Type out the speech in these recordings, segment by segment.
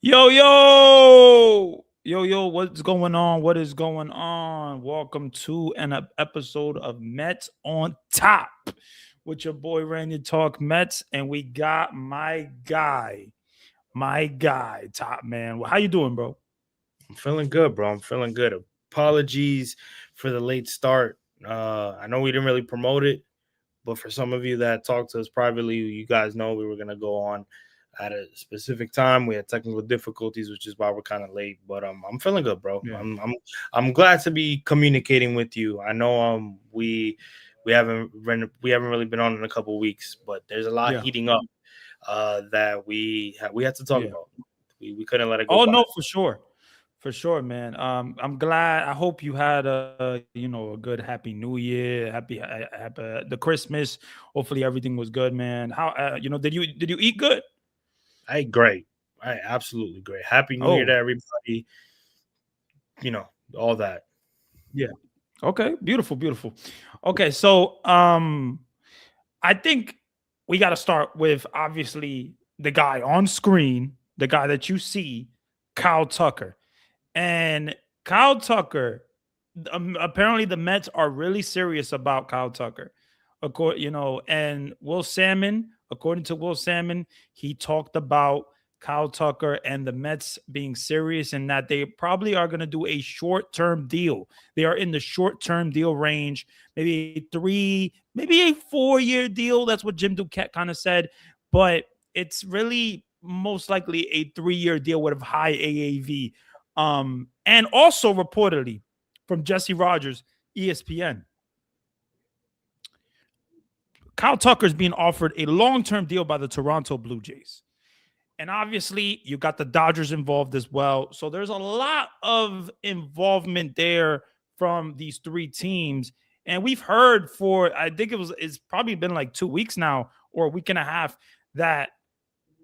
Yo, yo, yo, yo, what's going on? What is going on? Welcome to an episode of Mets on Top with your boy Randy Talk Mets, and we got my guy, Top Man. How you doing, bro? I'm feeling good, bro. I'm feeling good. Apologies for the late start. I know we didn't really promote it, but for some of you that talked to us privately, you guys know we were gonna go on at a specific time. We had technical difficulties, which is why we're kind of late. But I'm feeling good, bro. Yeah, I'm glad to be communicating with you. I know we haven't really been on in a couple weeks, but there's a lot yeah, heating up that we had to talk yeah. about. We couldn't let it go Oh by. no, for sure, man. I'm glad. I hope you had a good Happy New Year, happy the Christmas. Hopefully everything was good, man. How did you eat good? I great. I absolutely great. Happy New Year to Oh, everybody. You know, all that. yeah. Okay, beautiful, beautiful. Okay, so I think we got to start with obviously the guy on screen, the guy that you see, Kyle Tucker. And Kyle Tucker, apparently the Mets are really serious about Kyle Tucker. And Will Salmon, according to Will Salmon, he talked about Kyle Tucker and the Mets being serious and that they probably are going to do a short-term deal. They are in the short-term deal range, maybe maybe a 4-year deal. That's what Jim Duquette kind of said, but it's really most likely a 3-year deal with a high AAV. And also reportedly from Jesse Rogers, ESPN, Kyle Tucker is being offered a long-term deal by the Toronto Blue Jays. And obviously, you got the Dodgers involved as well. So there's a lot of involvement there from these three teams. And we've heard for, I think it's probably been like 2 weeks now or a week and a half that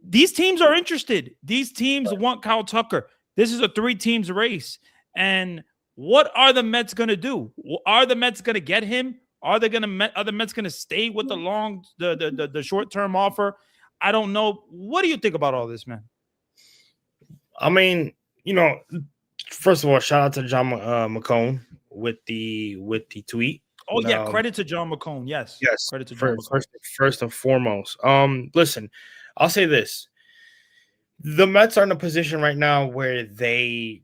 these teams are interested. These teams want Kyle Tucker. This is a three teams race. And what are the Mets going to do? Are the Mets going to get him? Are the Mets going to stay with the short term offer? I don't know. What do you think about all this, man? I mean, you know, first of all, shout out to John McCone with the tweet. Oh yeah, Um, credit to John McCone. Yes, yes, credit to John for McCone. first and foremost. Listen, I'll say this: the Mets are in a position right now where they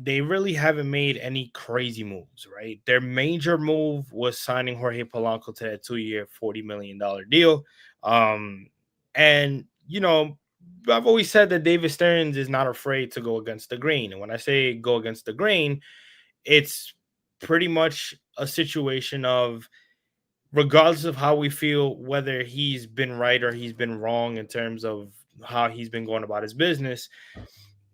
really haven't made any crazy moves, right? Their major move was signing Jorge Polanco to that 2-year, $40 million deal. Um, and I've always said that David Stearns is not afraid to go against the grain. And when I say go against the grain, it's pretty much a situation of regardless of how we feel, whether he's been right or he's been wrong in terms of how he's been going about his business,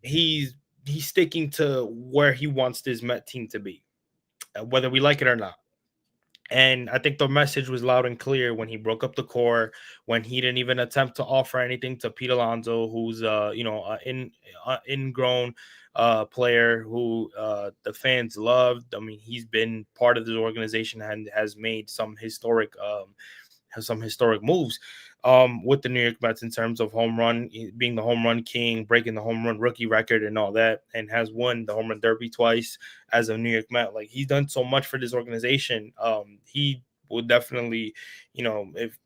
he's he's sticking to where he wants this Met team to be, whether we like it or not. And I think the message was loud and clear when he broke up the core, when he didn't even attempt to offer anything to Pete Alonso, who's ingrown player who the fans loved. I mean, he's been part of this organization and has made some historic moves with the New York Mets in terms of home run, being the home run king, breaking the home run rookie record and all that, and has won the home run derby twice as a New York Met. Like he's done so much for this organization. He will definitely, if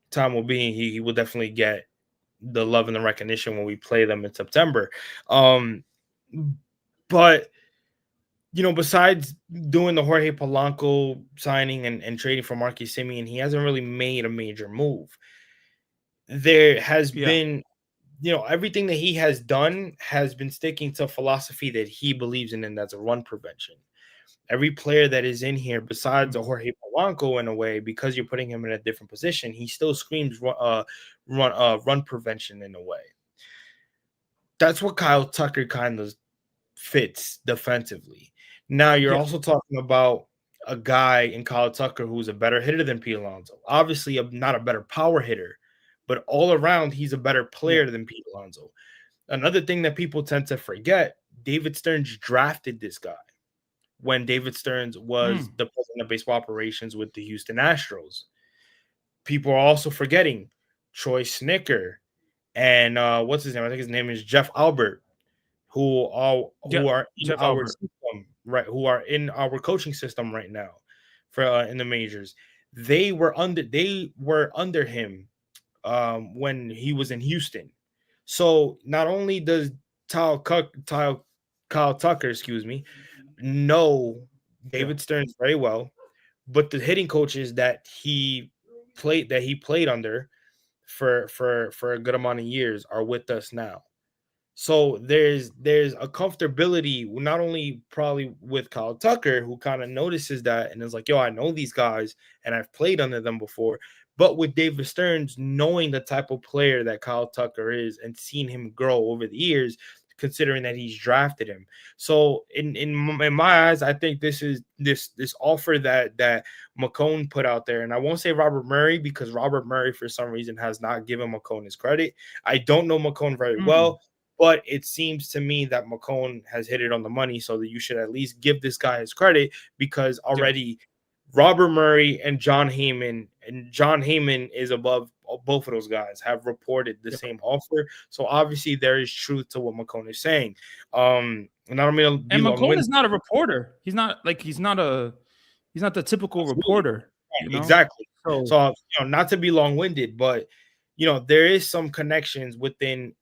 time will be, he will definitely get the love and the recognition when we play them in September. Um, but besides doing the Jorge Polanco signing and trading for Marquis Simeon, he hasn't really made a major move. There has Yeah. been, everything that he has done has been sticking to a philosophy that he believes in, and that's a run prevention. Every player that is in here, besides a Mm. Jorge Polanco, in a way, because you're putting him in a different position, he still screams run prevention in a way. That's what Kyle Tucker kind of fits defensively. Now you're Yeah. also talking about a guy in Kyle Tucker who's a better hitter than Pete Alonso. Obviously, not a better power hitter, but all around he's a better Yeah. player than Pete Alonso. Another thing that people tend to forget: David Stearns drafted this guy when David Stearns was Mm. the president of baseball operations with the Houston Astros. People are also forgetting Troy Snicker and what's his name? I think his name is Jeff Albert, Yeah, who are in Jeff our Albert. system, right? Who are in our coaching system right now for in the majors. They were under him when he was in Houston. So not only does Kyle Tucker, excuse me, know Yeah. David Stearns very well, but the hitting coaches that he played under for a good amount of years are with us now. So there's a comfortability not only probably with Kyle Tucker, who kind of notices that and is like, yo, I know these guys and I've played under them before, but with David Stearns knowing the type of player that Kyle Tucker is and seeing him grow over the years, considering that he's drafted him. So in my eyes, I think this is this offer that McCone put out there, and I won't say Robert Murray because Robert Murray for some reason has not given McCone his credit. I don't know McCone very Mm, well, but it seems to me that McCone has hit it on the money, so that you should at least give this guy his credit because yeah. already Robert Murray and John Heyman is above both of those guys have reported the Yeah. same offer. So obviously there is truth to what McCone is saying. And I don't mean to be And McCone long-winded. is not a reporter. He's not the typical Absolutely. reporter, you know? Exactly. So So, not to be long-winded, but there is some connections within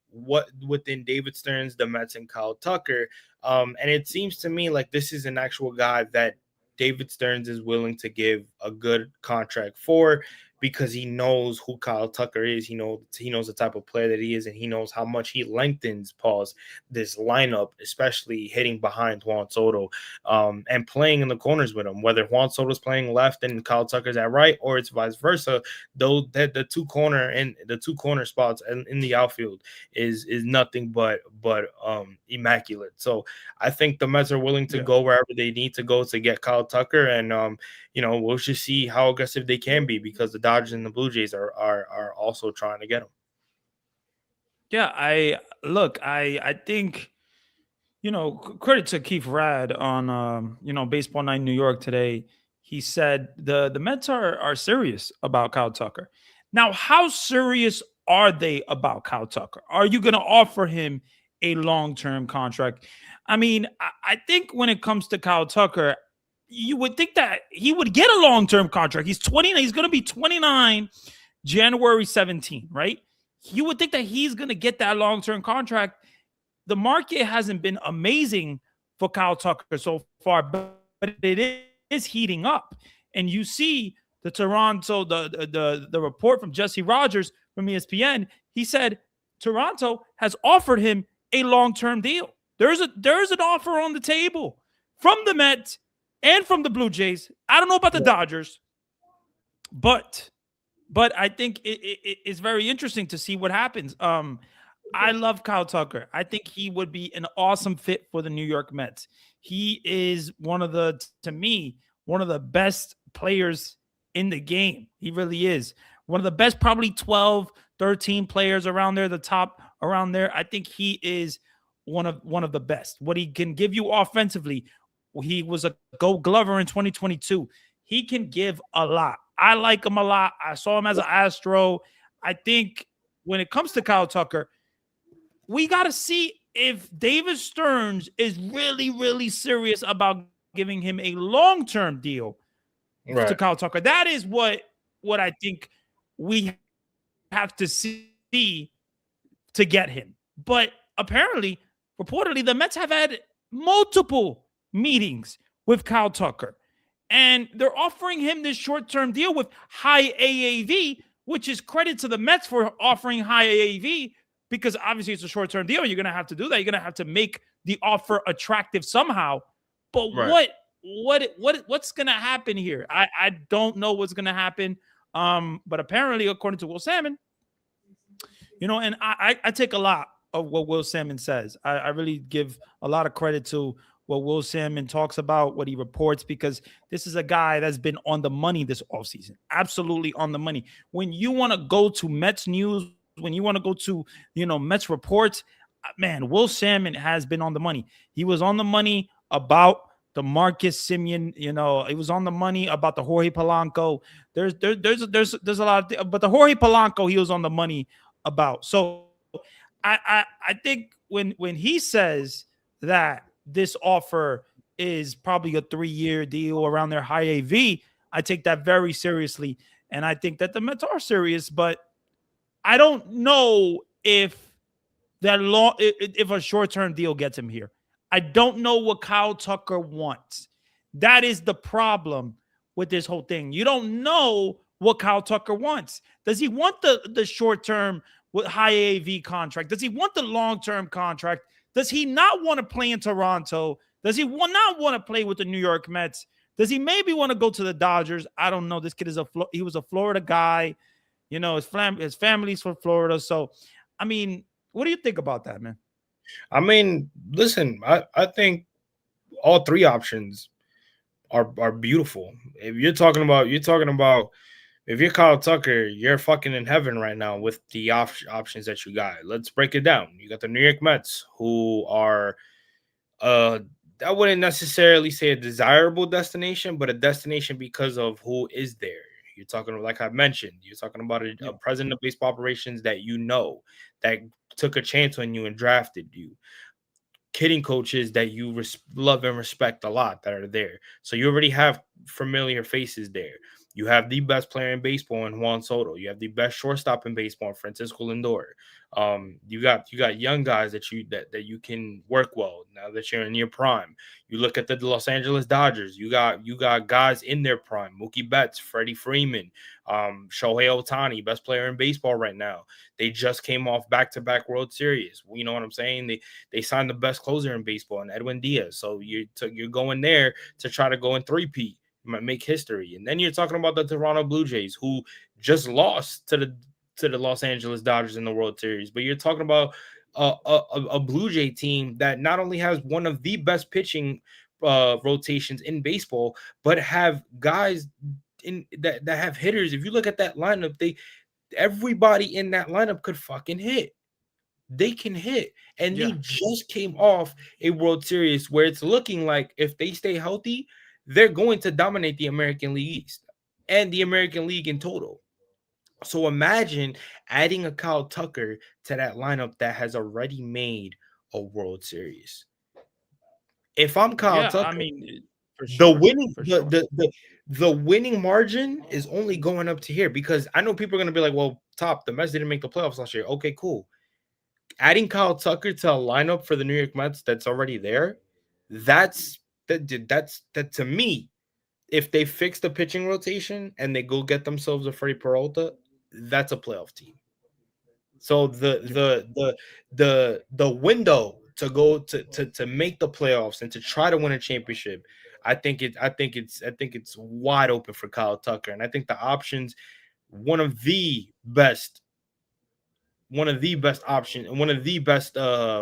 David Stearns, the Mets, and Kyle Tucker. And it seems to me like this is an actual guy that David Stearns is willing to give a good contract for because he knows who Kyle Tucker is. He knows the type of player that he is, and he knows how much he lengthens this lineup, especially hitting behind Juan Soto, and playing in the corners with him. Whether Juan Soto's playing left and Kyle Tucker's at right, or it's vice versa, though that the two corner spots in the outfield is nothing but immaculate. So I think the Mets are willing to yeah. go wherever they need to go to get Kyle Tucker, and we'll just see how aggressive they can be because the Dodgers and the Blue Jays are also trying to get him. Yeah, I think, credit to Keith Rad on Baseball Night in New York today. He said the Mets are serious about Kyle Tucker. Now, how serious are they about Kyle Tucker? Are you going to offer him a long-term contract? I mean, I think when it comes to Kyle Tucker, you would think that he would get a long-term contract. He's 20. He's going to be 29 January 17, right? You would think that he's going to get that long-term contract. The market hasn't been amazing for Kyle Tucker so far, but it is heating up. And you see the report from Jesse Rogers from ESPN. He said Toronto has offered him a long-term deal. There's an offer on the table from the Mets and from the Blue Jays. I don't know about the Dodgers, but I think it's very interesting to see what happens. I love Kyle Tucker. I think he would be an awesome fit for the New York Mets. He is to me, one of the best players in the game. He really is. One of the best, probably 12, 13 players around there, the top around there. I think he is one of the best. What he can give you offensively, he was a Gold Glover in 2022. He can give a lot. I like him a lot. I saw him as an Astro. I think when it comes to Kyle Tucker, we got to see if David Stearns is really, really serious about giving him a long-term deal to Kyle Tucker. That is what I think we have to see to get him. But apparently, reportedly, the Mets have had multiple meetings with Kyle Tucker, and they're offering him this short-term deal with high AAV, which is credit to the Mets for offering high AAV, because obviously it's a short-term deal. You're going to have to do that. You're going to have to make the offer attractive somehow. But what's going to happen here? I don't know what's going to happen. But apparently, according to Will Salmon, and I take a lot of what Will Salmon says. I really give a lot of credit to what Will Salmon talks about, what he reports, because this is a guy that's been on the money this offseason. Absolutely on the money. When you want to go to Mets news, when you want to go to, Mets reports, man, Will Salmon has been on the money. He was on the money about the Marcus Semien, it was on the money about the Jorge Polanco. There's a lot of but the Jorge Polanco he was on the money about. So I think when he says that this offer is probably a 3-year deal around their high AV, I take that very seriously, and I think that the Mets are serious. But I don't know if a short term deal gets him here. I don't know what Kyle Tucker wants. That is the problem with this whole thing. You don't know what Kyle Tucker wants. Does he want the short term with high AV contract? Does he want the long term contract? Does he not want to play in Toronto? Does he not want to play with the New York Mets? Does he maybe want to go to the Dodgers? I don't know. This kid he was a Florida guy. You know, his family's from Florida. So, I mean, what do you think about that, man? I mean, listen, I think all three options are beautiful. If you're talking about if you're Kyle Tucker, you're fucking in heaven right now with the options that you got. Let's break it down. You got the New York Mets, who are I wouldn't necessarily say a desirable destination, but a destination because of who is there. You're talking, like I mentioned, you're talking about a president of baseball operations that that took a chance on you and drafted you. Hitting coaches that you love and respect a lot that are there. So you already have familiar faces there. You have the best player in baseball in Juan Soto. You have the best shortstop in baseball in Francisco Lindor. You got young guys that you can work well now that you're in your prime. You look at the Los Angeles Dodgers. You got guys in their prime. Mookie Betts, Freddie Freeman, Shohei Ohtani, best player in baseball right now. They just came off back-to-back World Series. You know what I'm saying? They signed the best closer in baseball, and Edwin Diaz. So you're going there to try to go in three-peat, make history. And then you're talking about the Toronto Blue Jays, who just lost to the Los Angeles Dodgers in the World Series. But you're talking about a Blue Jay team that not only has one of the best pitching rotations in baseball, but have guys that have hitters. If you look at that lineup, everybody in that lineup could fucking hit. They can hit. And they just came off a World Series where it's looking like if they stay healthy, they're going to dominate the American League East and the American League in total. So imagine adding a Kyle Tucker to that lineup that has already made a World Series. If I'm Kyle Tucker, I mean, for sure, the winning margin is only going up to here, because I know people are going to be like, well, the Mets didn't make the playoffs last year. Okay, cool. Adding Kyle Tucker to a lineup for the New York Mets that's already there, that's to me, if they fix the pitching rotation and they go get themselves a Freddie Peralta, that's a playoff team. So the window to go to make the playoffs and to try to win a championship, I think it's wide open for Kyle Tucker. And I think the options, one of the best options, one of the best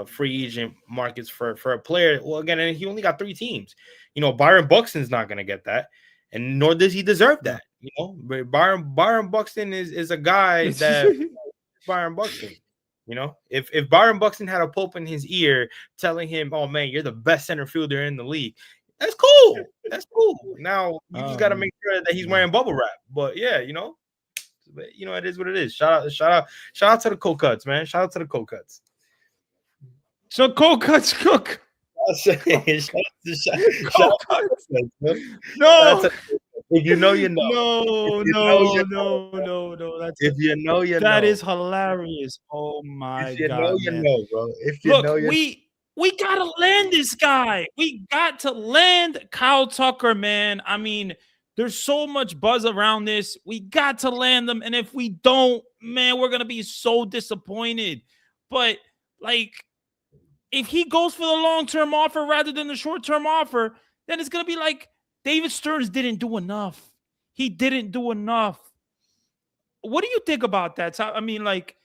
free agent markets for a player. Well, again, and he only got 3 teams. You know, Byron Buxton's not going to get that, and nor does he deserve that. You know, but Byron Buxton is a guy that Byron Buxton. You know, if Byron Buxton had a pope in his ear telling him, "Oh man, you're the best center fielder in the league," that's cool. That's cool. Now you just got to make sure that he's wearing bubble wrap. But yeah, you know. But you know, it is what it is. Shout out to the cold cuts, man. Shout out to the cold cuts. So cold cuts cook. No. If you know, you know. No. That's if you know, you know. That is hilarious. Oh my if you god, know, man. You know, bro. If you Look, know, you we gotta land this guy. We got to land Kyle Tucker, man. I mean, there's so much buzz around this. We got to land them. And if we don't, man, we're going to be so disappointed. But, like, if he goes for the long-term offer rather than the short-term offer, then it's going to be like David Stearns didn't do enough. He didn't do enough. What do you think about that? So, I mean, like,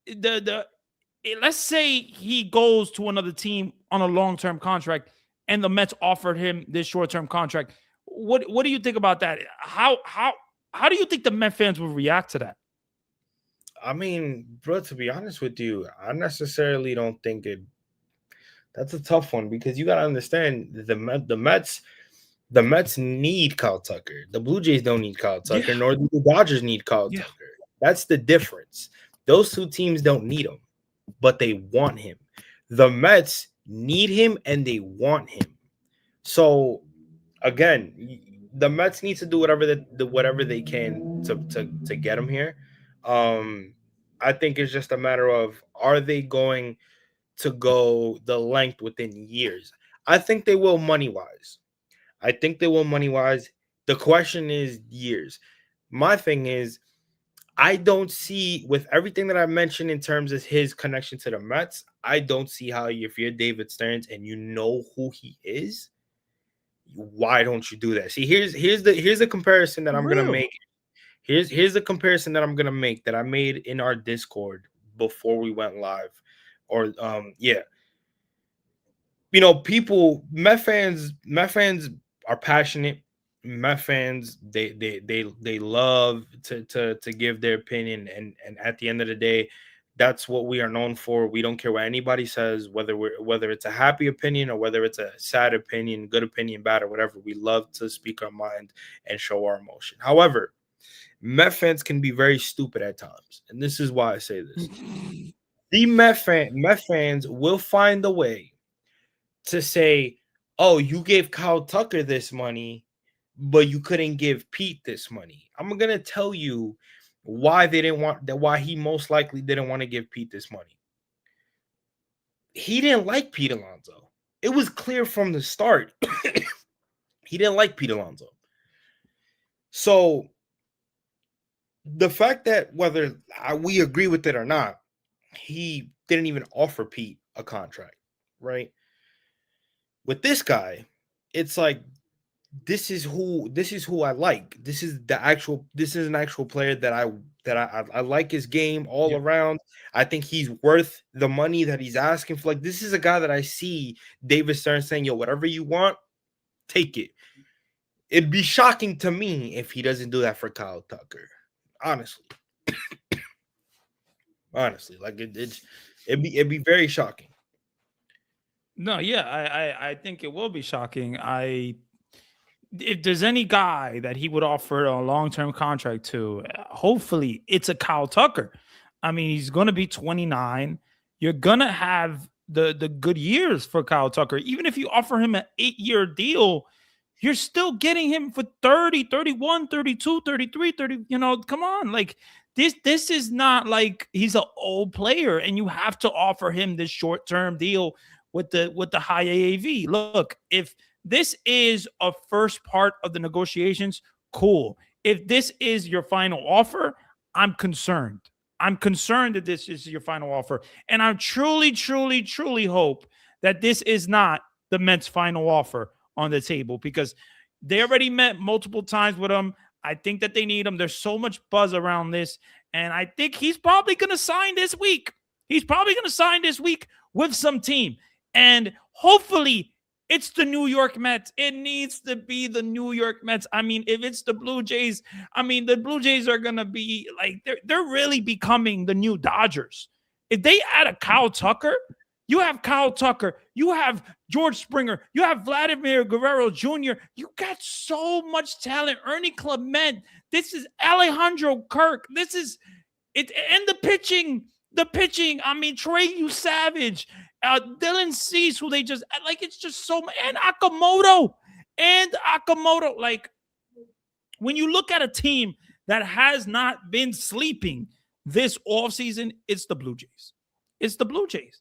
let's say he goes to another team on a long-term contract and the Mets offered him this short-term contract. What do you think about that? How do you think the Met fans will react to that? I mean, bro, to be honest with you, I necessarily don't think it. That's a tough one, because you got to understand the Mets need Kyle Tucker. The Blue Jays don't need Kyle Tucker, nor do the Dodgers need Kyle Tucker. That's the difference. Those two teams don't need him. but they want him. The Mets need him and they want him. So again, the Mets need to do whatever they can to get him here. I think it's just a matter of, are they going to go the length within years? I think they will money wise. I think they will money wise. The question is years. My thing is, I don't see, with everything that I mentioned in terms of his connection to the Mets, I don't see how, if you're David Stearns and you know who he is, why don't you do that? See, here's the comparison that I'm gonna Real. make. Here's the comparison that I'm gonna make that I made in our Discord before we went live. Or yeah. You know, Met fans are passionate. Met fans, they love to give their opinion, and at the end of the day, that's what we are known for. We don't care what anybody says, whether it's a happy opinion or whether it's a sad opinion, good opinion, bad or whatever. We love to speak our mind and show our emotion. However, Met fans can be very stupid at times, and this is why I say this. The Met fans will find a way to say, "Oh, you gave Kyle Tucker this money, but you couldn't give Pete this money." I'm gonna tell you why they didn't want that. Why he most likely didn't want to give Pete this money. He didn't like Pete Alonso. It was clear from the start. He didn't like Pete Alonso. So the fact that whether we agree with it or not, he didn't even offer Pete a contract, right? With this guy, it's like, this is who I like. This is an actual player that I like his game all around. I think he's worth the money that he's asking for. Like, this is a guy that I see David Stern saying, "Yo, whatever you want, take it." It'd be shocking to me if he doesn't do that for Kyle Tucker. Honestly. Honestly, like it'd be very shocking. No, yeah, I think it will be shocking. If there's any guy that he would offer a long-term contract to, hopefully it's a Kyle Tucker. I mean, he's going to be 29. You're going to have the good years for Kyle Tucker. Even if you offer him an 8-year deal, you're still getting him for 30, 31, 32, 33, 30. You know, come on. Like, this is not like he's an old player and you have to offer him this short-term deal with the high AAV. Look, if this is a first part of the negotiations, cool. If this is your final offer, I'm concerned. I'm concerned that this is your final offer. And I truly, truly, truly hope that this is not the Mets' final offer on the table, because they already met multiple times with him. I think that they need him. There's so much buzz around this. And I think he's probably going to sign this week. He's probably going to sign this week with some team. And hopefully it's the New York Mets. It needs to be the New York Mets. I mean, if it's the Blue Jays, I mean, the Blue Jays are going to be like, they're really becoming the new Dodgers. If they add a Kyle Tucker, you have Kyle Tucker, you have George Springer, you have Vladimir Guerrero Jr. You got so much talent. Ernie Clement. This is Alejandro Kirk. This is it. And the pitching. I mean, Trey Savage, Dylan Cease, who they just like. It's just so, and Akamoto. Like, when you look at a team that has not been sleeping this offseason, it's the Blue Jays. It's the Blue Jays.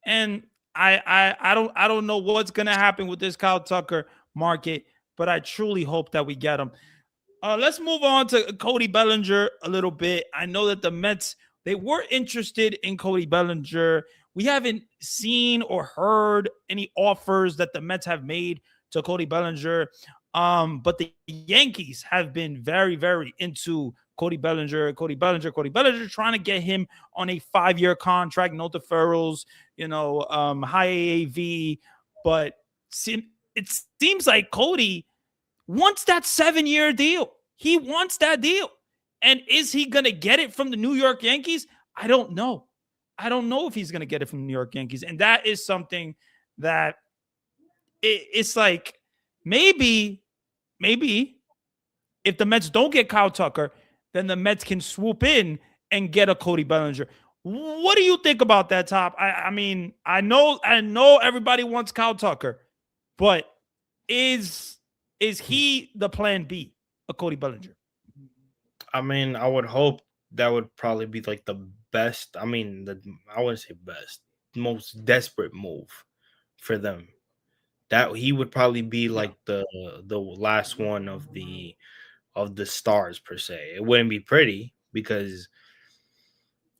And I don't know what's gonna happen with this Kyle Tucker market, but I truly hope that we get him. Let's move on to Cody Bellinger a little bit. I know that the Mets, they were interested in Cody Bellinger. We haven't seen or heard any offers that the Mets have made to Cody Bellinger. But the Yankees have been very, very into Cody Bellinger, trying to get him on a 5-year contract, no deferrals, high AAV. But it seems like Cody wants that 7-year deal. He wants that deal. And is he going to get it from the New York Yankees? I don't know. I don't know if he's going to get it from the New York Yankees. And that is something that it's like, maybe if the Mets don't get Kyle Tucker, then the Mets can swoop in and get a Cody Bellinger. What do you think about that, Top? I mean, I know everybody wants Kyle Tucker, but is he the plan B of Cody Bellinger? I mean, I would hope that would probably be like the best. I mean, I wouldn't say best, most desperate move for them. That he would probably be Yeah. like the last one of the stars per se. It wouldn't be pretty because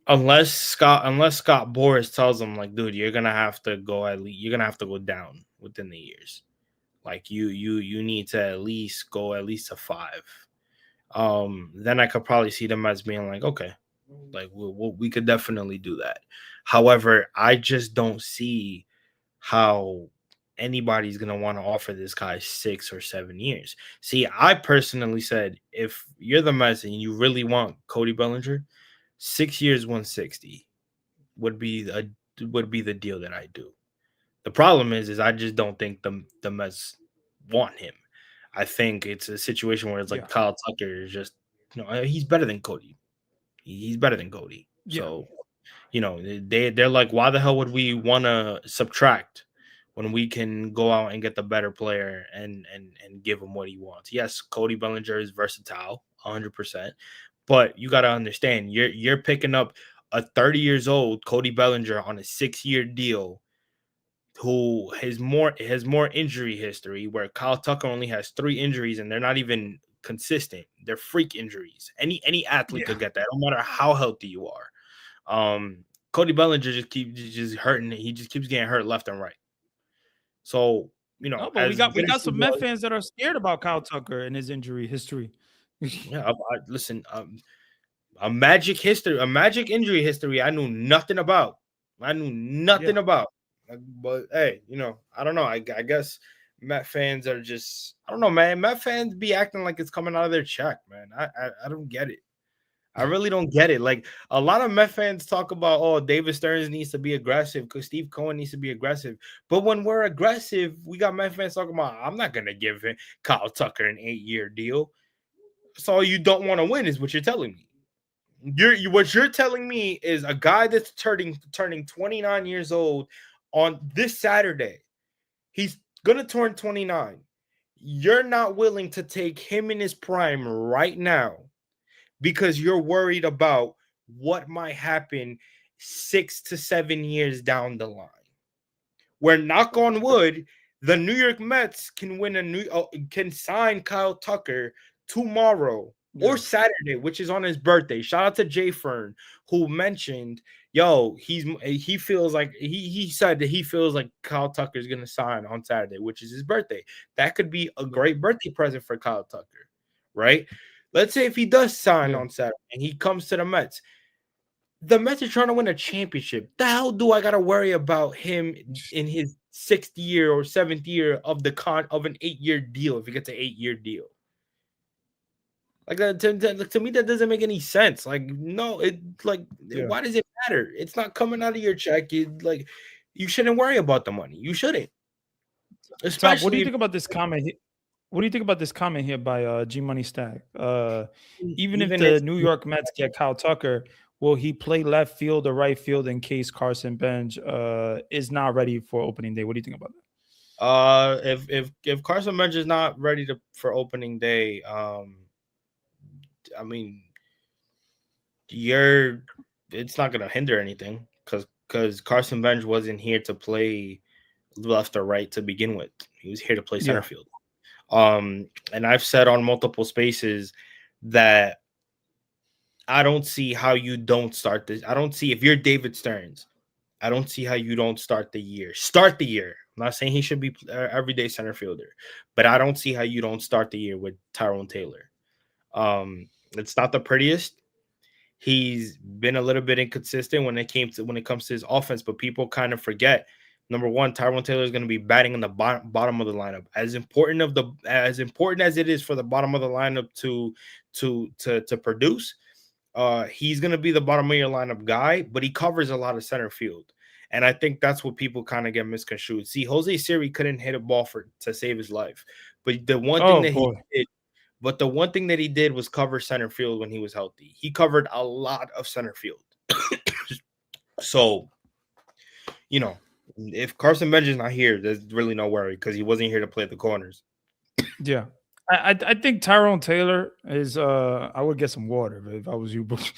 unless Scott Boris tells him like, dude, you're gonna have to go you're gonna have to go down within the years. Like you need to at least go at least to 5. Then I could probably see them as being like, okay, like we could definitely do that. However, I just don't see how anybody's gonna want to offer this guy 6 or 7 years. See, I personally said if you're the Mets and you really want Cody Bellinger, 6 years, 160 would be the deal that I do. The problem is I just don't think the Mets want him. I think it's a situation where it's like Yeah. Kyle Tucker is just, he's better than Cody. He's better than Cody. Yeah. So, they're like, why the hell would we want to subtract when we can go out and get the better player and give him what he wants? Yes, Cody Bellinger is versatile, 100%. But you got to understand, you're picking up a 30 years old Cody Bellinger on a 6-year deal who has more injury history, where Kyle Tucker only has 3 injuries and they're not even consistent. They're freak injuries. Any athlete could get that, no matter how healthy you are. Cody Bellinger just hurting. He just keeps getting hurt left and right. So, No, but we got some Met fans that are scared about Kyle Tucker and his injury history. Yeah, listen, a magic injury history I knew nothing about. About. But hey, I don't know. I guess Met fans are just, I don't know, man. Met fans be acting like it's coming out of their check, man. I don't get it. I really don't get it. Like, a lot of Met fans talk about, oh, David Stearns needs to be aggressive because Steve Cohen needs to be aggressive. But when we're aggressive, we got Met fans talking about, I'm not gonna give Kyle Tucker an 8-year deal. So you don't want to win, is what you're telling me. What you're telling me is a guy that's turning 29 years old on this Saturday. He's gonna turn 29. You're not willing to take him in his prime right now because you're worried about what might happen 6 to 7 years down the line. Where, knock on wood, the New York Mets can sign Kyle Tucker tomorrow or Saturday, which is on his birthday. Shout out to Jay Fern, who mentioned, he feels like he said that he feels like Kyle Tucker is gonna sign on Saturday, which is his birthday. That could be a great birthday present for Kyle Tucker, right? Let's say if he does sign on Saturday and he comes to the Mets. The Mets are trying to win a championship. The hell do I got to worry about him in his 6th year or 7th year of an 8-year deal if he gets an 8-year deal? Like, to me, that doesn't make any sense. Like, no, why does it matter? It's not coming out of your check. You shouldn't worry about the money. You shouldn't. Especially, Top, what do you think about this comment? What do you think about this comment here by G Money Stack? Even if the New York Mets get Kyle Tucker, will he play left field or right field in case Carson Bench is not ready for opening day? What do you think about that? If Carson Bench is not ready for opening day, I mean, it's not gonna hinder anything because Carson Bench wasn't here to play left or right to begin with. He was here to play center field. And I've said on multiple spaces that I don't see how you don't start this. I don't see, if you're David Stearns, I don't see how you don't start the year. Start the year. I'm not saying he should be everyday center fielder, but I don't see how you don't start the year with Tyrone Taylor. It's not the prettiest. He's been a little bit inconsistent when it comes to his offense, but people kind of forget. Number one, Tyrone Taylor is going to be batting in the bottom of the lineup. As important as it is for the bottom of the lineup to produce, he's going to be the bottom of your lineup guy, but he covers a lot of center field. And I think that's what people kind of get misconstrued. See, Jose Siri couldn't hit a ball to save his life. But the one thing that he did was cover center field when he was healthy. He covered a lot of center field. So, you know, if Carson Bench is not here, there's really no worry because he wasn't here to play the corners. Yeah. I think Tyrone Taylor is I would get some water if I was you, but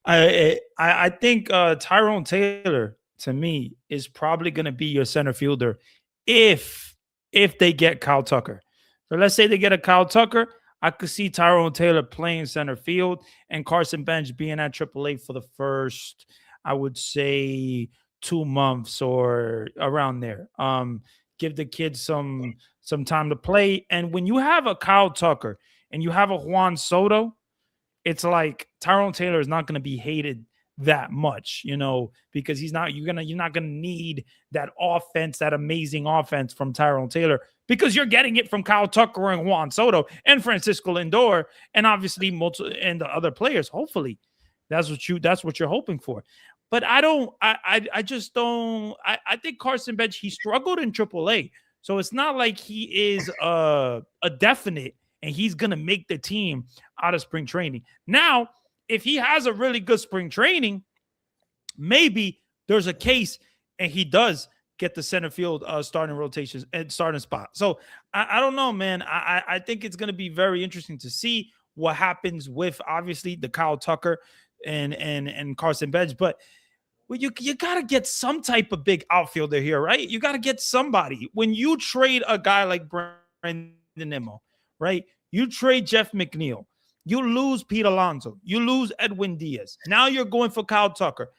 I think Tyrone Taylor to me is probably gonna be your center fielder if they get Kyle Tucker. So let's say they get a Kyle Tucker, I could see Tyrone Taylor playing center field and Carson Bench being at AAA for the first, I would say, 2 months or around there. Give the kids some time to play. And when you have a Kyle Tucker and you have a Juan Soto, it's like Tyrone Taylor is not going to be hated that much, because you're not gonna need that offense, that amazing offense from Tyrone Taylor, because you're getting it from Kyle Tucker and Juan Soto and Francisco Lindor and obviously and the other players. Hopefully, that's what you're hoping for. But I just don't. I think Carson Bench, he struggled in AAA, so it's not like he is a definite and he's gonna make the team out of spring training. Now, if he has a really good spring training, maybe there's a case and he does get the center field starting rotations and starting spot. So I don't know, man. I think it's going to be very interesting to see what happens with obviously the Kyle Tucker and Carson Bench, but you got to get some type of big outfielder here, right? You got to get somebody. When you trade a guy like Brandon Nimmo, right? You trade Jeff McNeil. You lose Pete Alonso. You lose Edwin Diaz. Now you're going for Kyle Tucker.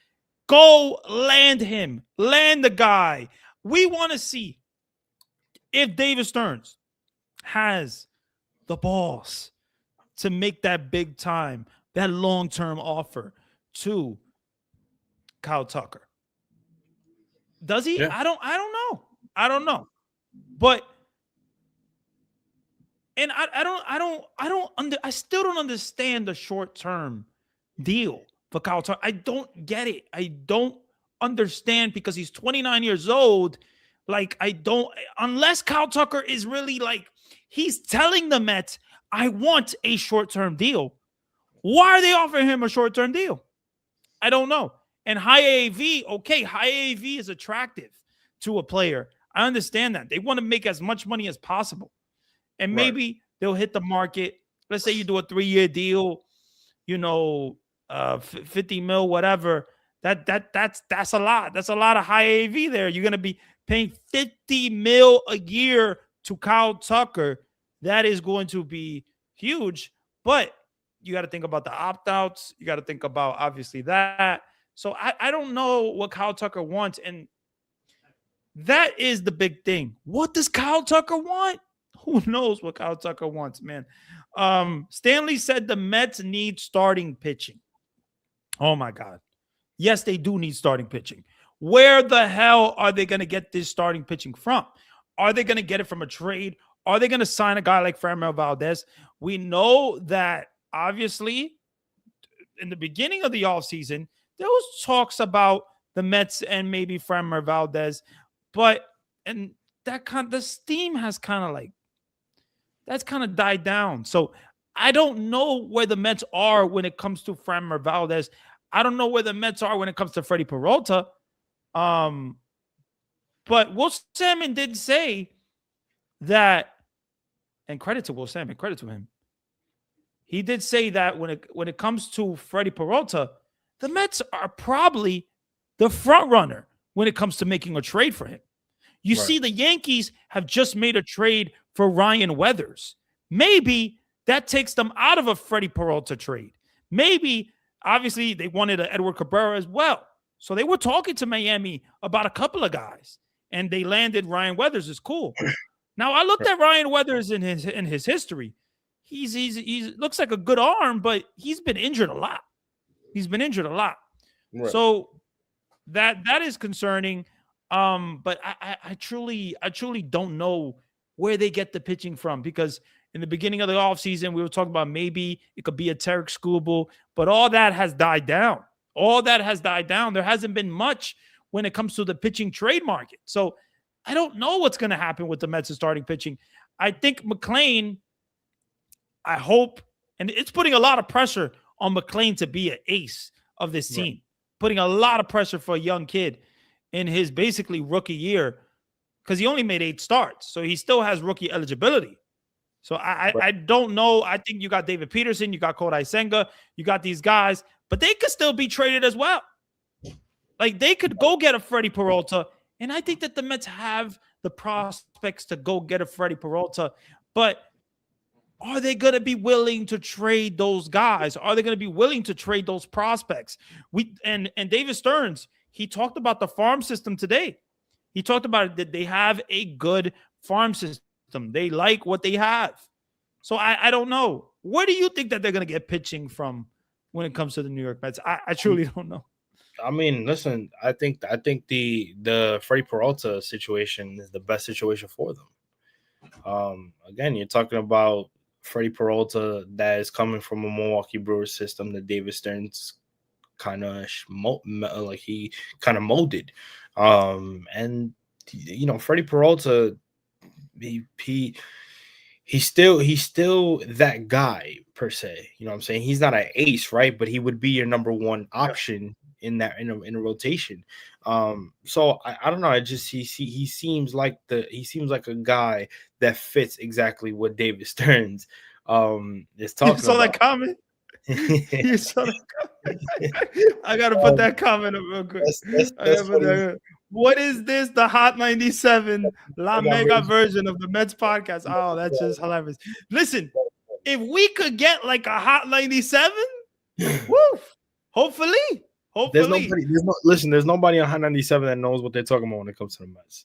Go land him. Land the guy. We want to see if David Stearns has the balls to make that big time, that long-term offer to Kyle Tucker. Does he? Yeah. I don't know. But and I still don't understand the short-term deal for Kyle Tucker. I don't get it. I don't understand because he's 29 years old. Like, unless Kyle Tucker is really like, he's telling the Mets, I want a short-term deal. Why are they offering him a short-term deal? I don't know. And high AAV, okay, high AAV is attractive to a player. I understand that. They want to make as much money as possible. And maybe they'll hit the market. Let's say you do a 3-year deal, 50 mil, whatever. That's a lot. That's a lot of high AAV there. You're going to be paying 50 mil a year to Kyle Tucker. That is going to be huge. But you got to think about the opt-outs. You got to think about obviously that. So I don't know what Kyle Tucker wants. And that is the big thing. What does Kyle Tucker want? Who knows what Kyle Tucker wants, man? Stanley said the Mets need starting pitching. Oh, my God. Yes, they do need starting pitching. Where the hell are they going to get this starting pitching from? Are they going to get it from a trade? Are they going to sign a guy like Framber Valdez? We know that, obviously, in the beginning of the offseason, there was talks about the Mets and maybe Framber Valdez, but the steam has that's kind of died down. So I don't know where the Mets are when it comes to Framber Valdez. I don't know where the Mets are when it comes to Freddie Peralta. But Will Salmon did say that, and credit to Will Salmon, credit to him. He did say that when it comes to Freddie Peralta, the Mets are probably the front runner when it comes to making a trade for him. You see, the Yankees have just made a trade for Ryan Weathers. Maybe that takes them out of a Freddie Peralta trade. Maybe, obviously, they wanted an Edward Cabrera as well. So they were talking to Miami about a couple of guys, and they landed Ryan Weathers. Is cool. Now, I looked at Ryan Weathers in his history. He's looks like a good arm, but he's been injured a lot. Right. So that is concerning. But I truly don't know where they get the pitching from, because in the beginning of the offseason, we were talking about maybe it could be a Tarek Skubal, but all that has died down. There hasn't been much when it comes to the pitching trade market. So I don't know what's going to happen with the Mets' starting pitching. I think McLain, I hope, and it's putting a lot of pressure on McLain to be an ace of this team. putting a lot of pressure for a young kid in his basically rookie year because he only made 8 starts. So he still has rookie eligibility. So I don't know. I think you got David Peterson, you got Kodai Senga, you got these guys, but they could still be traded as well. Like they could go get a Freddie Peralta, and I think that the Mets have the prospects to go get a Freddie Peralta, but are they going to be willing to trade those guys? Are they going to be willing to trade those prospects? And David Stearns, he talked about the farm system today. He talked about it, that they have a good farm system. They like what they have. So I don't know. Where do you think that they're going to get pitching from when it comes to the New York Mets? I truly don't know. I mean, listen, I think the Freddie Peralta situation is the best situation for them. Again, you're talking about Freddie Peralta that is coming from a Milwaukee Brewers system that David Stearns kind of molded. And you know, Freddie Peralta, he's still that guy per se. You know what I'm saying? He's not an ace, right? But he would be your number one option in a rotation. So I don't know. I just he seems like a guy that fits exactly what David Stearns is talking about. You saw that comment? You saw that comment? I gotta put that comment up real quick. What is this? The Hot 97 La Mega version of the Mets podcast. Oh, that's just hilarious. Listen, if we could get like a Hot 97, woo, hopefully. There's nobody on Hot 97 that knows what they're talking about when it comes to the Mets.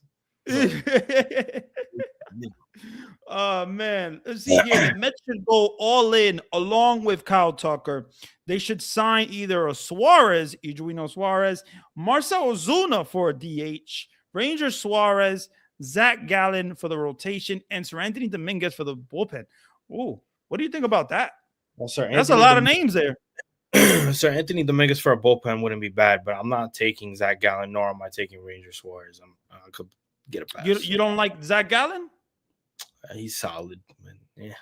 Oh man, let's see here. The Mets should go all in along with Kyle Tucker. They should sign either a Suarez, Eugenio Suarez, Marcell Ozuna for a DH, Ranger Suarez, Zach Gallen for the rotation, and Sir Anthony Dominguez for the bullpen. Ooh, what do you think about that? Well, that's a lot of names there. Sir Anthony Dominguez for a bullpen wouldn't be bad, but I'm not taking Zach Gallen, nor am I taking Ranger Suarez. I could get a pass. You don't like Zach Gallen? He's solid. Yeah,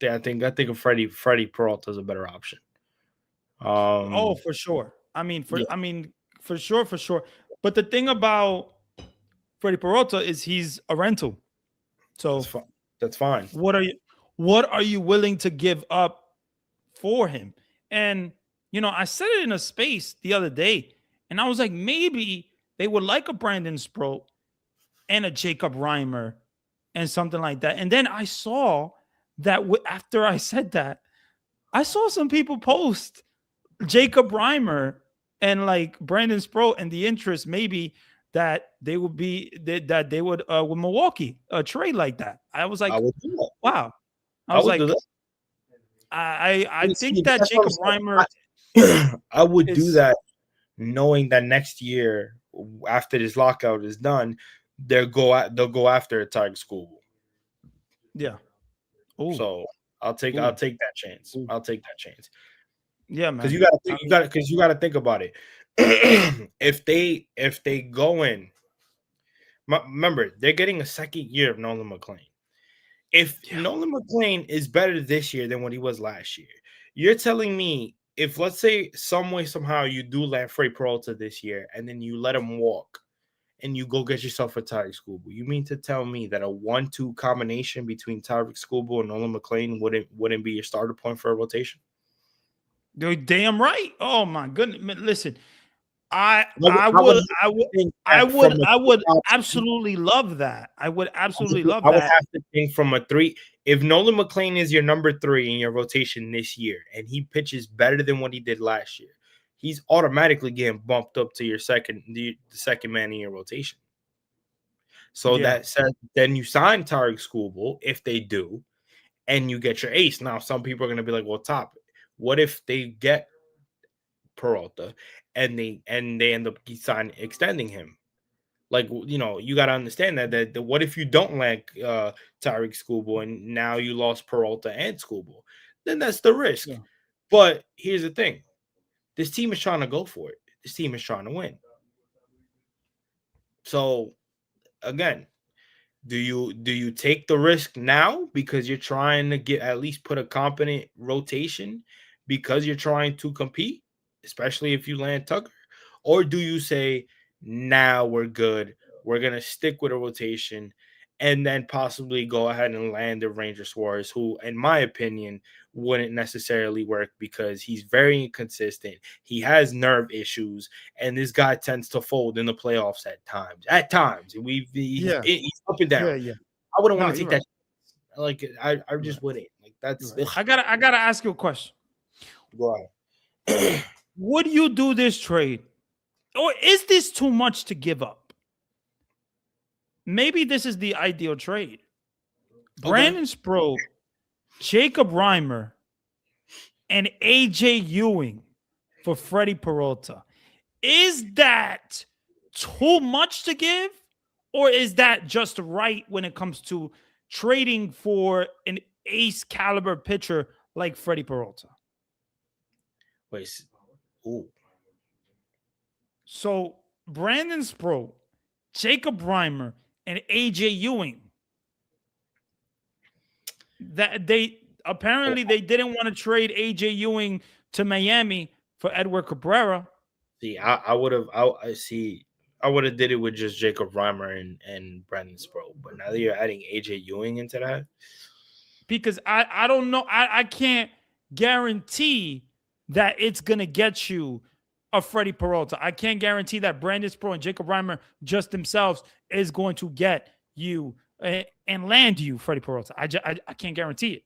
I think of Freddie Peralta is a better option. For sure. For sure. But the thing about Freddie Peralta is he's a rental. So that's fine. What are you willing to give up for him? And you know, I said it in a space the other day, and I was like, maybe they would like a Brandon Sproat and a Jacob Reimer and something like that. And then I saw that after I said that, I saw some people post Jacob Reimer and like Brandon Sproat and the interest maybe that they would be that they would with Milwaukee a trade like that. I was like, wow. I was like, I think that Jacob Reimer. I would do that knowing that next year after this lockout is done, they'll go after Tiger School. Yeah. Ooh. So I'll take that chance. Ooh. I'll take that chance. Yeah, man. Because you gotta think about it. if they go in, remember they're getting a second year of Nolan McLean. If Nolan McLean is better this year than what he was last year, you're telling me if let's say some way somehow you do land Freddie Peralta this year and then you let him walk and you go get yourself a Tyreek Skubal, you mean to tell me that a 1-2 combination between Tyreek Skubal and Nolan McLean wouldn't be your starter point for a rotation? You're damn right. Oh my goodness! Listen, I would absolutely love that. I would absolutely love that. I would have to think from a 3. If Nolan McLean is your number 3 in your rotation this year and he pitches better than what he did last year, he's automatically getting bumped up to the second man in your rotation. So that says then you sign Tyreek Skubal if they do, and you get your ace. Now some people are going to be like, well, what if they get Peralta and they end up extending him? Like, you know, you got to understand that what if you don't like Tyreek Skubal and now you lost Peralta and Skubal? Then that's the risk. Yeah. But here's the thing. This team is trying to go for it. This team is trying to win. So, again, do you take the risk now because you're trying to at least put a competent rotation because you're trying to compete, especially if you land Tucker? Or do you say, now we're good, we're going to stick with a rotation, and then possibly go ahead and land the Ranger Suarez, who, in my opinion, wouldn't necessarily work because he's very inconsistent. He has nerve issues, and this guy tends to fold in the playoffs at times. At times, he's up and down. Yeah. I wouldn't want No, to take you're that. Like I just right. wouldn't. Like that's. I gotta ask you a question. Go ahead. Would you do this trade, or is this too much to give up? Maybe this is the ideal trade. Brandon Sproat, Jacob Reimer, and AJ Ewing for Freddie Peralta. Is that too much to give, or is that just right when it comes to trading for an ace caliber pitcher like Freddie Peralta? Wait. Ooh. So Brandon Sproat, Jacob Reimer, and AJ Ewing. That they apparently they didn't want to trade AJ Ewing to Miami for Edward Cabrera. See, I would have. I would have did it with just Jacob Reimer and Brandon Sproat, but now that you're adding AJ Ewing into that, because I don't know, I can't guarantee that it's gonna get you a Freddie Peralta. I can't guarantee that Brandon Sproat and Jacob Reimer just themselves is going to get you and land you Freddie Peralta. I can't guarantee it.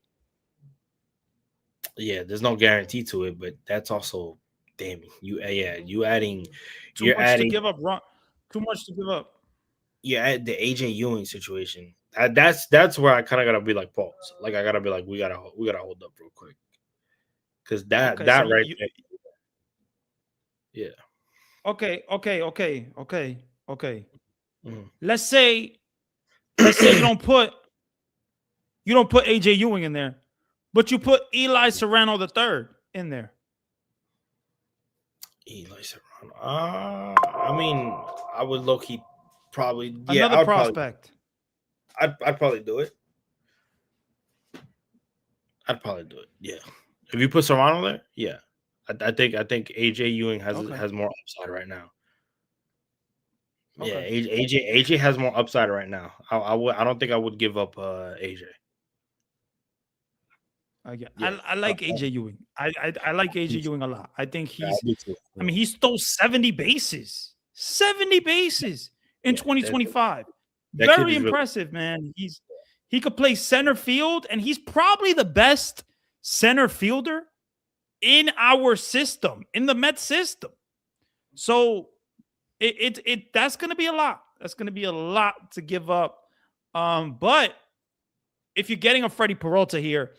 Yeah, there's no guarantee to it, but that's also damn you adding Too much to give up. Too much to give up. Yeah, at the AJ Ewing situation. That's where I kind of gotta be like pause. Like I gotta be like we gotta hold up real quick because that Okay, that so right you, there, yeah. Okay. Mhm. Let's say you don't put AJ Ewing in there, but you put Eli Serrano III in there. Eli Serrano. I mean, I would low key probably Another prospect. I'd probably do it. I'd probably do it. Yeah. If you put Serrano there, yeah. I think AJ Ewing has more upside right now. Okay. Yeah, AJ has more upside right now. I don't think I would give up AJ. I like AJ Ewing. I like AJ Ewing a lot. I think he's. Too. I mean, he stole 70 bases. 70 bases in 2025. Very impressive, man. He could play center field, and he's probably the best center fielder in our system, in the Mets system. So that's going to be a lot. That's going to be a lot to give up. But if you're getting a Freddie Peralta here,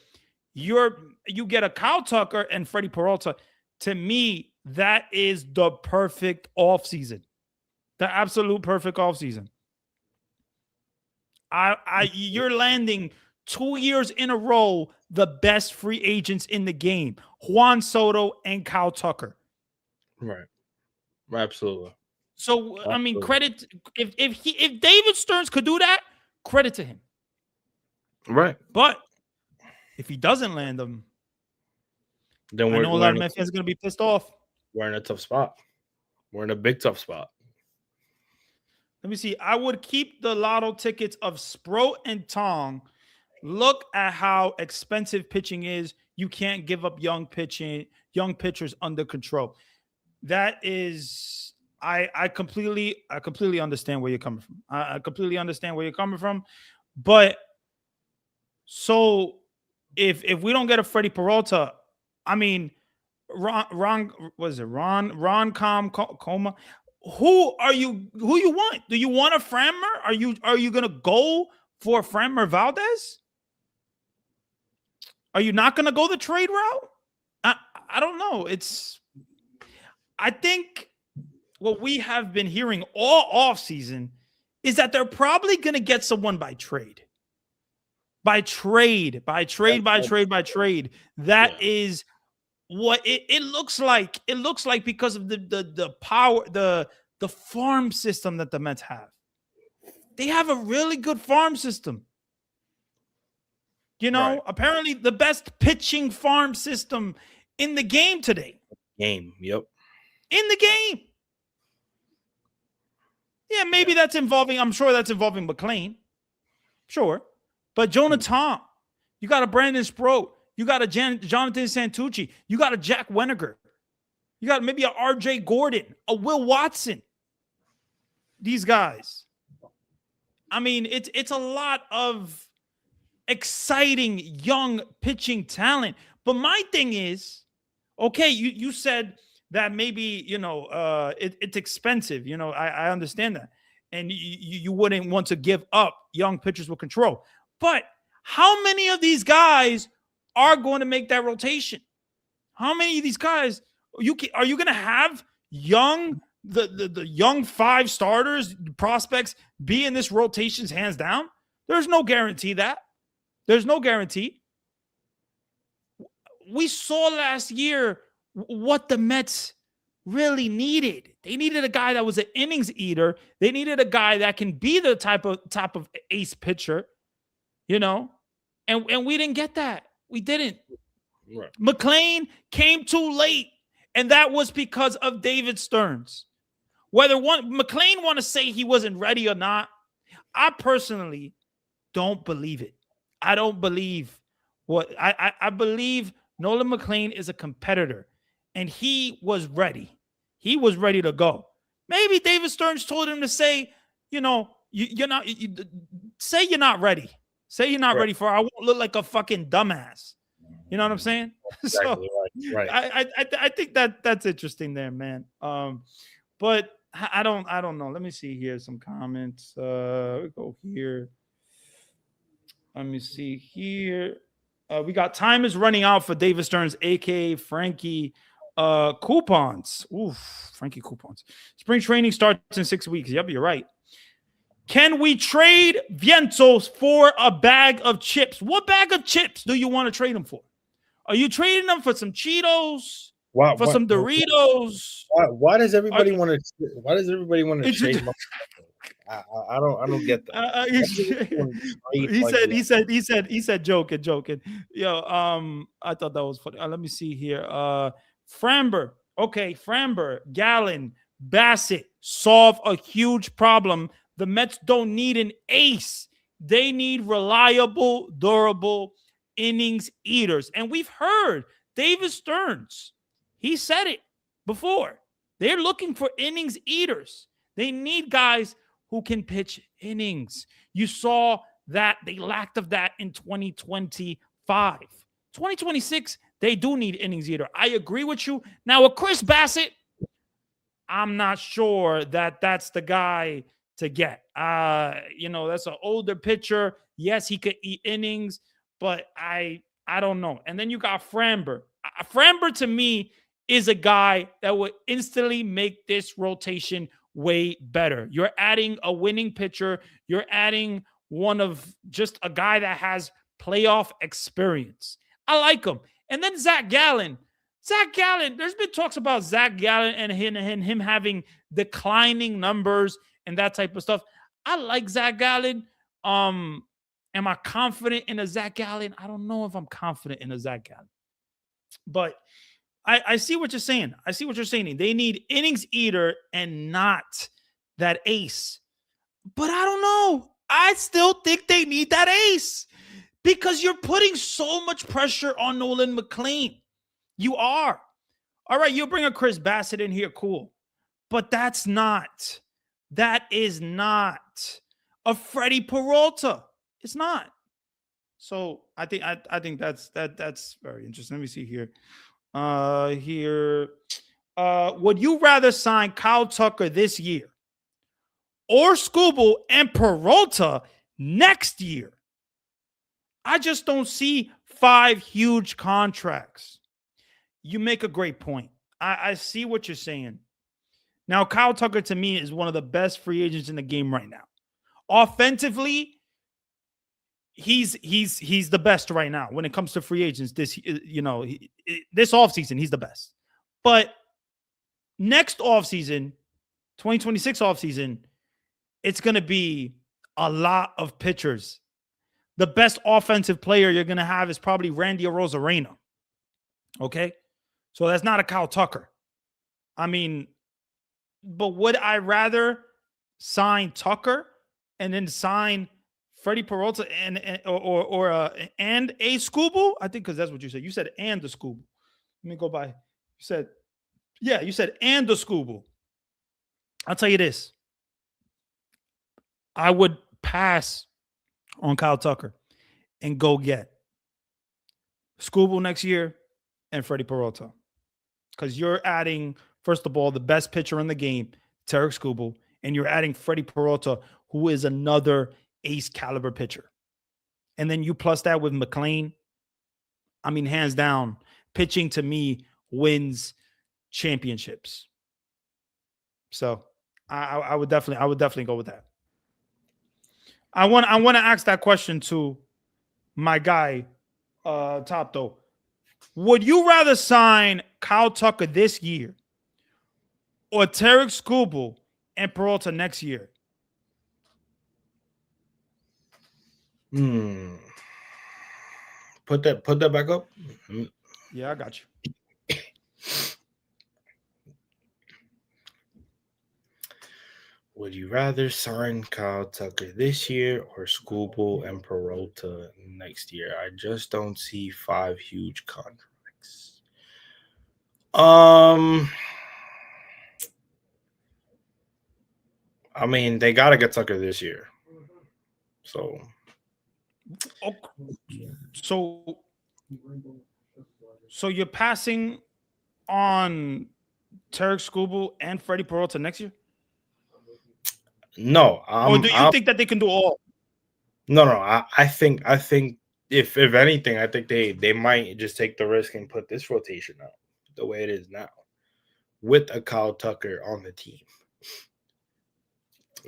you get a Kyle Tucker and Freddie Peralta. To me, that is the perfect offseason. The absolute perfect offseason. You're landing 2 years in a row the best free agents in the game, Juan Soto and Kyle Tucker. Right. Absolutely. So I mean, credit if David Stearns could do that, credit to him. Right. But if he doesn't land them, then I know a lot of Mets fans are going to be pissed off. We're in a tough spot. We're in a big tough spot. Let me see. I would keep the lotto tickets of Sproat and Tong. Look at how expensive pitching is. You can't give up young pitchers under control. That is, I completely understand where you're coming from. I completely understand where you're coming from. But so if we don't get a Freddie Peralta, I mean, Ron Coma. Who you want? Do you want a Framber? Are you gonna go for Framber Valdez? Are you not gonna go the trade route? I don't know. I think what we have been hearing all offseason is that they're probably gonna get someone by trade. That is what it looks like. It looks like because of the power, the farm system that the Mets have. They have a really good farm system. Apparently the best pitching farm system in the game today. Yep. In the game. Yeah, maybe that's involving. I'm sure that's involving McLean. Sure, but Jonah Tom, you got a Brandon Sproat, you got a Jonathan Santucci, you got a Jack Weniger, you got maybe a R.J. Gordon, a Will Watson. These guys. I mean, it's a lot of exciting young pitching talent. But my thing is, okay, you said that maybe it's expensive. I understand that, and you wouldn't want to give up young pitchers with control. But how many of these guys are going to make that rotation? How many of these guys are you going to have young the young 5 starters prospects be in this rotations hands down? There's no guarantee that. There's no guarantee. We saw last year what the Mets really needed. They needed a guy that was an innings eater. They needed a guy that can be the type of ace pitcher, and we didn't get that. We didn't. Right. McLean came too late, and that was because of David Stearns. Whether McLean want to say he wasn't ready or not, I personally don't believe it. I don't believe what I believe. Nolan McLean is a competitor, and he was ready. He was ready to go. Maybe David Stearns told him to say, you're not. Say you're not ready. Say you're not ready for. I won't look like a fucking dumbass. You know what I'm saying? Exactly, so right. I think that's interesting there, man. But I don't know. Let me see here some comments. We go here. Let me see here. We got time is running out for David Stearns, aka Frankie coupons. Oof, Frankie coupons. Spring training starts in 6 weeks. Yep, you're right. Can we trade Vientos for a bag of chips? What bag of chips do you want to trade them for? Are you trading them for some Cheetos? For some Doritos? Why does everybody want to? Why does everybody want to trade? I don't get that. He said joking. Yo, I thought that was funny. Let me see here. Framber. Okay, Framber, Gallen, Bassett solve a huge problem. The Mets don't need an ace. They need reliable, durable innings eaters. And we've heard David Stearns. He said it before. They're looking for innings eaters. They need guys who can pitch innings. You saw that they lacked of that in 2025. 2026, they do need innings eater. I agree with you. Now, with Chris Bassett, I'm not sure that that's the guy to get. That's an older pitcher. Yes, he could eat innings, but I don't know. And then you got Framber. Framber, to me, is a guy that would instantly make this rotation way better. You're adding a winning pitcher. You're adding one of just a guy that has playoff experience. I like him. And then Zach Gallen. There's been talks about Zach Gallen and him having declining numbers and that type of stuff. I like Zach Gallen. Am I confident in a Zach Gallen? I don't know if I'm confident in a Zach Gallen. But I see what you're saying. They need innings eater and not that ace. But I don't know. I still think they need that ace because you're putting so much pressure on Nolan McLean. You are. All right, you'll bring a Chris Bassett in here, cool. But that is not a Freddie Peralta. It's not. So I think that's very interesting. Let me see here. Would you rather sign Kyle Tucker this year or Skubal and Peralta next year? I just don't see 5 huge contracts. You make a great point. I see what you're saying. Now, Kyle Tucker to me is one of the best free agents in the game right now. Offensively, he's the best right now when it comes to free agents. This offseason, he's the best. But next offseason, 2026 offseason, it's going to be a lot of pitchers. The best offensive player you're going to have is probably Randy Arozarena. Okay? So that's not a Kyle Tucker. I mean, but would I rather sign Tucker and then sign Freddie Peralta and and a Scooble? I think because that's what you said. You said and the Scooble. Let me go by. You said, yeah, you said and the Scooble. I'll tell you this. I would pass on Kyle Tucker and go get Scooble next year and Freddie Peralta. Because you're adding, first of all, the best pitcher in the game, Tarek Skubal, and you're adding Freddie Peralta, who is another ace caliber pitcher. And then you plus that with McLean. I mean, hands down, pitching to me wins championships. So I would definitely go with that. I want to ask that question to my guy, Top though. Would you rather sign Kyle Tucker this year or Tarek Skubal and Peralta next year? Put that back up. Yeah, I got you. Would you rather sign Kyle Tucker this year or Skubal and Peralta next year? I just don't see 5 huge contracts. I mean, they gotta get Tucker this year. So you're passing on Tarek Skubal and Freddie Peralta next year? No. Or do you think that they can do all? No. I think if anything, I think they might just take the risk and put this rotation out the way it is now with a Kyle Tucker on the team.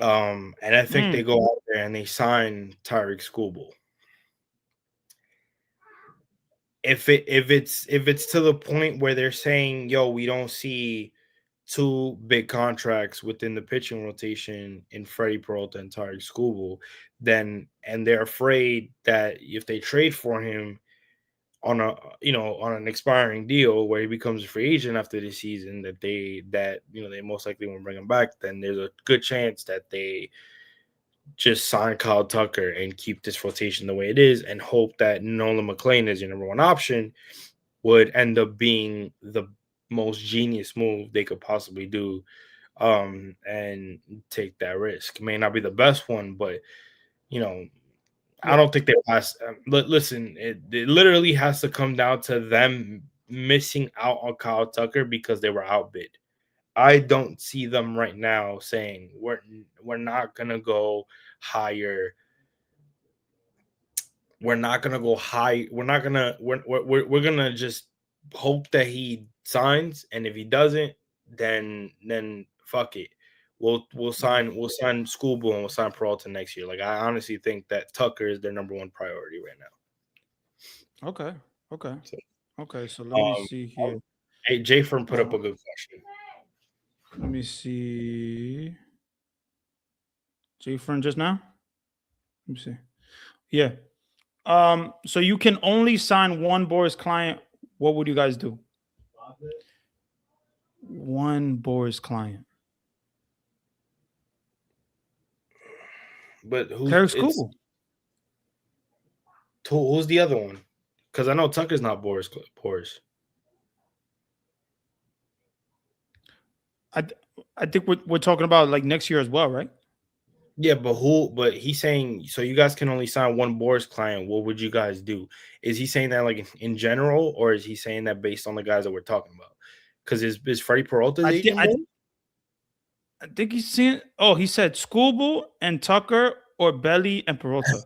And I think they go out there and they sign Tarek Skubal. If it's to the point where they're saying, yo, we don't see 2 big contracts within the pitching rotation in Freddie Peralta and Tarek Skubal, and they're afraid that if they trade for him on an expiring deal where he becomes a free agent after this season, that they most likely won't bring him back, then there's a good chance that they just sign Kyle Tucker and keep this rotation the way it is and hope that Nolan McLean as your number 1 option would end up being the most genius move they could possibly do, and take that risk. It may not be the best one, but I don't think they pass. Listen, it literally has to come down to them missing out on Kyle Tucker because they were outbid. I don't see them right now saying we're not gonna go higher. We're not gonna go high. We're gonna just hope that he signs, and if he doesn't, then fuck it. We'll sign Skubal and we'll sign Peralta next year. Like, I honestly think that Tucker is their number 1 priority right now. Okay. So let me see here. Hey, Jayfern put up a good question. Let me see. Jayfern just now? Let me see. Yeah. So you can only sign 1 Boris client. What would you guys do? 1 Boris client. But Tarek Skubal. Who's the other one? Because I know Tucker's not Boris. I think we're talking about like next year as well, right? Yeah, but he's saying, so you guys can only sign 1 Boris client. What would you guys do? Is he saying that like in general, or is he saying that based on the guys that we're talking about? Because is Freddie Peralta? I think he's saying. Oh, he said Skubal and Tucker or Belly and Peralta.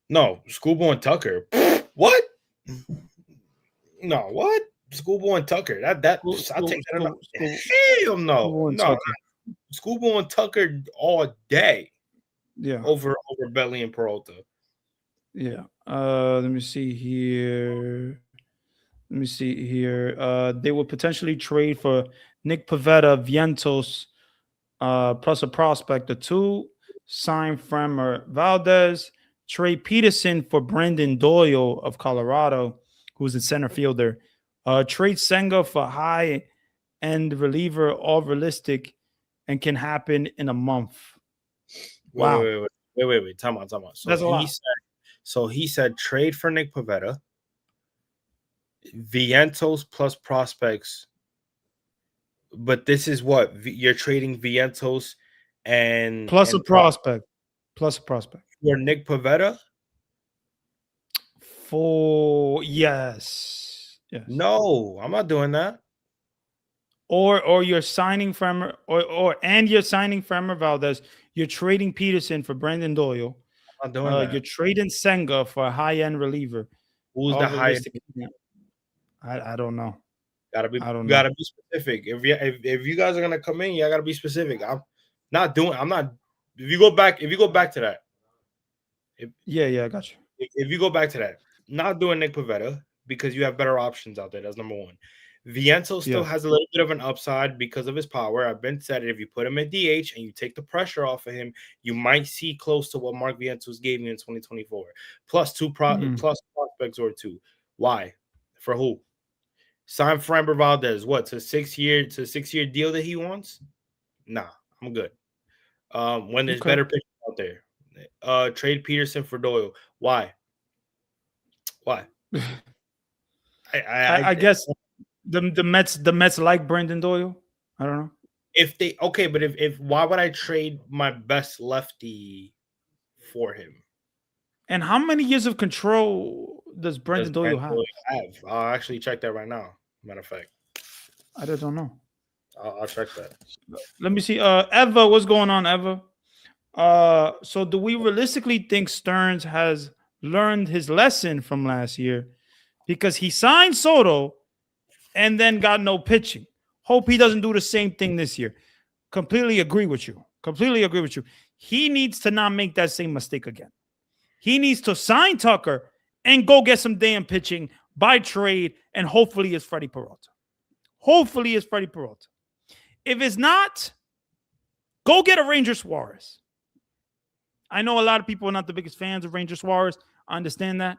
No, Skubal and Tucker. What? No, what? Skubal and Tucker. I'll take that. Hell no. Skubal and Tucker all day. Yeah. Over Belly and Peralta. Yeah. Let me see here. They will potentially trade for Nick Pivetta, Vientos, plus a prospect or 2, sign Framber Valdez, trade Peterson for Brendan Doyle of Colorado, who's a center fielder, trade Senga for high-end reliever, all realistic and can happen in a month. Wait, wait, Wow, wait, wait, wait, wait. Time out, time out. that's a lot. So he said trade for Nick Pavetta, Vientos plus prospects. But this is what you're trading Vientos Plus a and prospect. Plus a prospect. for Nick Pavetta. For yes. Yes. No, I'm not doing that. Or you're signing Fremmer and you're signing Fremmer Valdez. You're trading Peterson for Brandon Doyle. I'm not doing that. You're trading Senga for a high-end reliever. Who's All the highest? realistic. I don't know. Gotta be, I don't you know. gotta be specific. If you guys are gonna come in, you gotta be specific. I'm not. If you go back to that, Yeah, I got you. if you go back to that, not doing Nick Pavetta because you have better options out there. That's number one. Viento still has a little bit of an upside because of his power. I've been said it. If you put him at DH and you take the pressure off of him, you might see close to what Mark Vientos gave you in 2024, plus plus prospects or two. Why? For who? Sign Framber Valdez. What, to 6 year deal that he wants? Nah, I'm good. When there's better pitchers out there. Trade Peterson for Doyle. Why? I guess the Mets like Brandon Doyle. I don't know. If why would I trade my best lefty for him? And how many years of control does Brandon Doyle have? I'll actually check that right now. Matter of fact, I don't know. I'll check that. Let me see. Eva, what's going on, Eva? So do we realistically think Stearns has learned his lesson from last year? Because he signed Soto and then got no pitching. Hope he doesn't do the same thing this year. Completely agree with you. He needs to not make that same mistake again. He needs to sign Tucker and go get some damn pitching by trade, and hopefully it's Freddie Peralta. If it's not, go get a Ranger Suarez. I know a lot of people are not the biggest fans of Ranger Suarez. I understand that.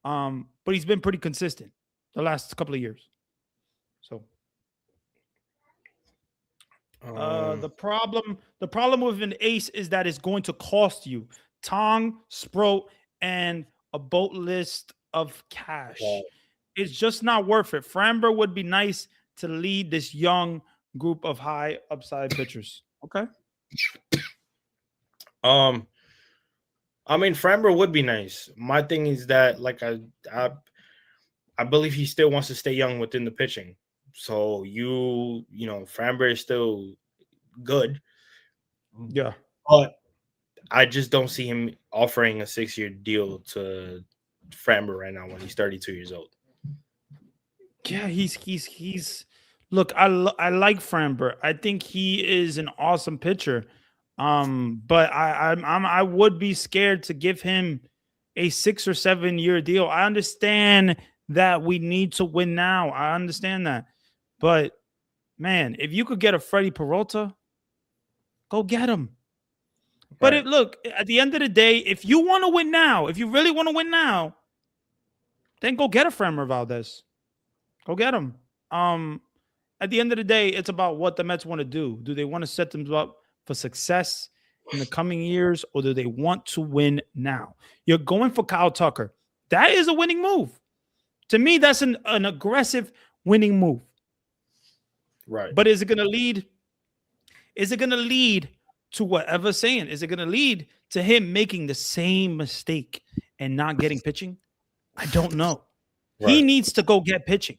But he's been pretty consistent the last couple of years. So the problem with an ace is that it's going to cost you Tong, Sproat, and a boat list of cash. Wow. It's just not worth it. Framber would be nice to lead this young group of high upside pitchers. Okay. I mean, Framber would be nice. My thing is that, like, I believe he still wants to stay young within the pitching. So you know, Framber is still good. Yeah. But I just don't see him offering a 6-year deal to Framber right now when he's 32 years old. Yeah, he's look, I like Framber. I think he is an awesome pitcher. But I would be scared to give him a 6 or 7 year deal. I understand that we need to win now. I understand that. But man, if you could get a Freddie Peralta, go get him. But look, at the end of the day, if you want to win now, if you really want to win now, then go get a Framber Valdez. Go get him. At the end of the day, it's about what the Mets want to do. Do they want to set them up for success in the coming years, or do they want to win now? You're going for Kyle Tucker. That is a winning move. To me, that's an aggressive winning move. Right. But is it going to lead? Is it going to lead to whatever's saying? Is it going to lead to him making the same mistake and not getting pitching? I don't know. Right. He needs to go get pitching.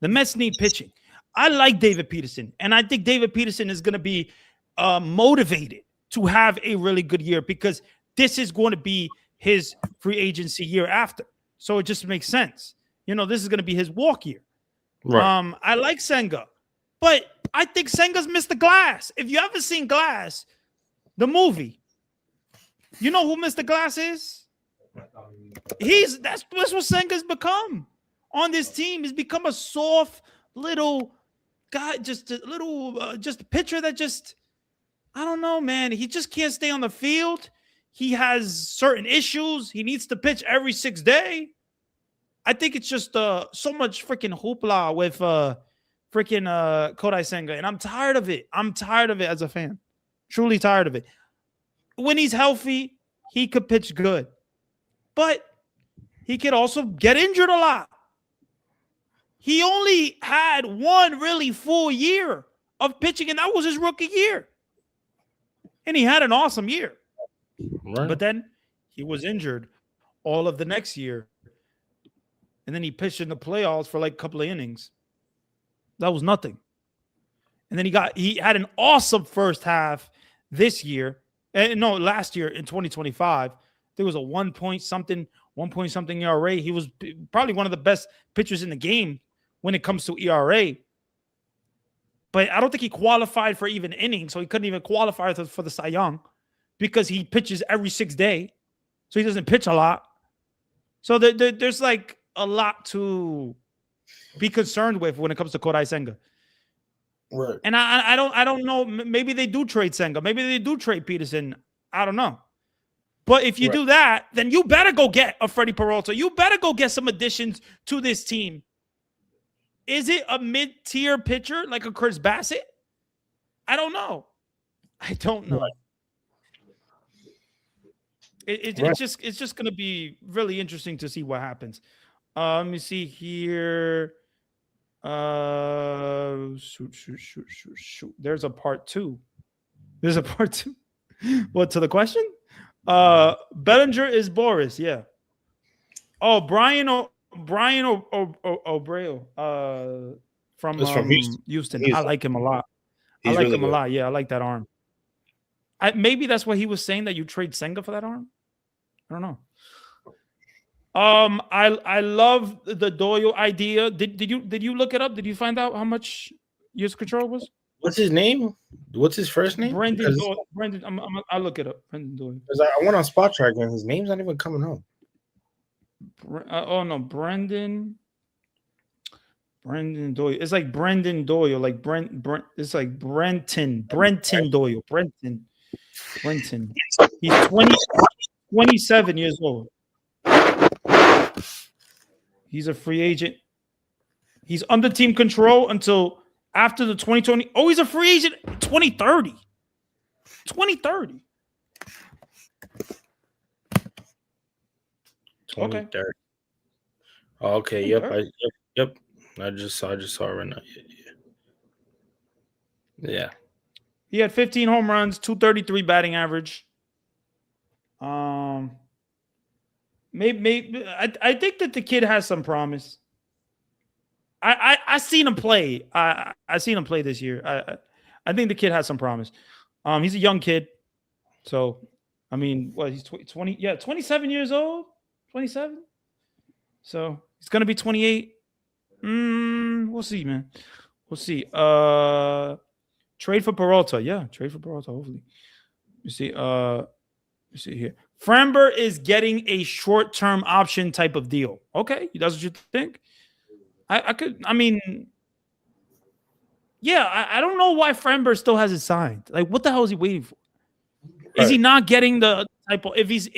The Mets need pitching. I like David Peterson, and I think David Peterson is going to be motivated to have a really good year because this is going to be his free agency year after. So it just makes sense. You know, this is going to be his walk year. Right. I like Senga, but I think Senga's missed the Glass. If you haven't seen Glass, the movie, you know who Mr. Glass is? That's what Senga's become on this team. He's become a soft little guy, just a little, just a pitcher that just, I don't know, man. He just can't stay on the field. He has certain issues. He needs to pitch every 6 days. I think it's just so much freaking hoopla with freaking Kodai Senga, and I'm tired of it. I'm tired of it as a fan. Truly tired of it. when he's healthy, he could pitch good. But he could also get injured a lot. He only had one really full year of pitching, and that was his rookie year. And he had an awesome year. Right. But then he was injured all of the next year. And then he pitched in the playoffs for like a couple of innings. That was nothing. And then he had an awesome first half this year. And no, last year in 2025. There was a 1 point something ERA. He was probably one of the best pitchers in the game when it comes to ERA. But I don't think he qualified for even innings, so he couldn't even qualify for the Cy Young because he pitches every 6 days. So he doesn't pitch a lot. So there's like a lot to be concerned with when it comes to Kodai Senga. Right. And I don't know. Maybe they do trade Senga. Maybe they do trade Peterson. I don't know. But if you do that, then you better go get a Freddie Peralta. You better go get some additions to this team. Is it a mid-tier pitcher like a Chris Bassett? I don't know. Right. It's just going to be really interesting to see what happens. Let me see here. Shoot. There's a part two. What, to the question? Bellinger is Boris, yeah. Oh, Brian O'Brien from Houston. I like him a lot. Yeah, I like that arm. Maybe that's what he was saying, that you trade Senga for that arm. I don't know. I love the Doyle idea. Did you look it up? Did you find out how much years control was? What's his name? What's his first name? Brendan Doyle. I'll look it up. Brendan Doyle. Because I went on Spot Track and his name's not even coming up. Brendan Doyle. It's like Brendan Doyle, like Brent. It's like Brenton Doyle. Brenton. He's 27 years old. He's a free agent. He's under team control until after the 2020. Oh, he's a free agent 2030. 2030. Okay. Okay. Yep. I just saw it right now. Yeah. He had 15 home runs, 233 batting average. Maybe I think that the kid has some promise. I seen him play. I seen him play this year. I think the kid has some promise. He's a young kid, so I mean, what, he's 20? Yeah, 27 years old. 27. So he's gonna be 28. We'll see, man. We'll see. Trade for Peralta. Yeah, trade for Peralta. Hopefully. You see. You see here. Framber is getting a short-term option type of deal. Okay, that's what you think? I don't know why Framber still hasn't signed. Like, what the hell is he waiting for? Right. Is he not getting the type of is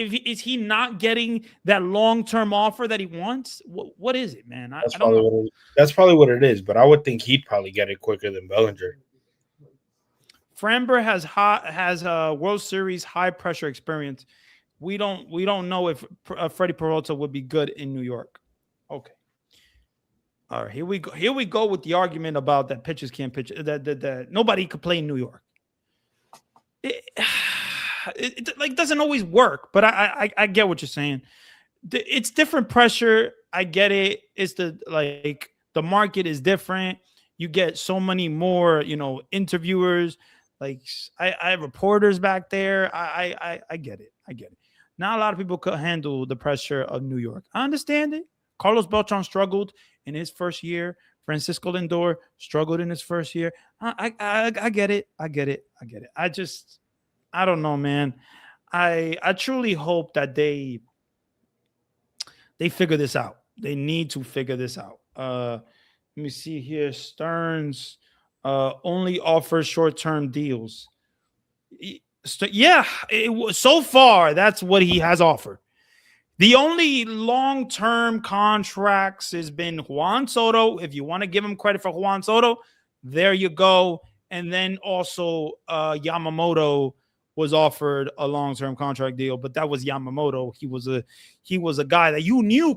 he not getting that long-term offer that he wants? What is it, man? I don't know. That's probably what it is, but I would think he'd probably get it quicker than Bellinger. Framber has World Series high pressure experience. We don't know if Freddie Peralta would be good in New York. Okay. All right, here we go. Here we go with the argument about that pitchers can't pitch. That nobody could play in New York. It like doesn't always work, but I get what you're saying. It's different pressure. I get it. It's the market is different. You get so many more, interviewers. Like I have reporters back there. I get it. Not a lot of people could handle the pressure of New York. I understand it. Carlos Beltran struggled in his first year. Francisco Lindor struggled in his first year. I get it. I don't know, man. I truly hope that they figure this out. They need to figure this out. Let me see here. Stearns only offers short-term deals. Yeah, so far that's what he has offered. The only long-term contracts has been Juan Soto. If you want to give him credit for Juan Soto, there you go. And then also Yamamoto was offered a long-term contract deal, but that was Yamamoto. He was a guy that you knew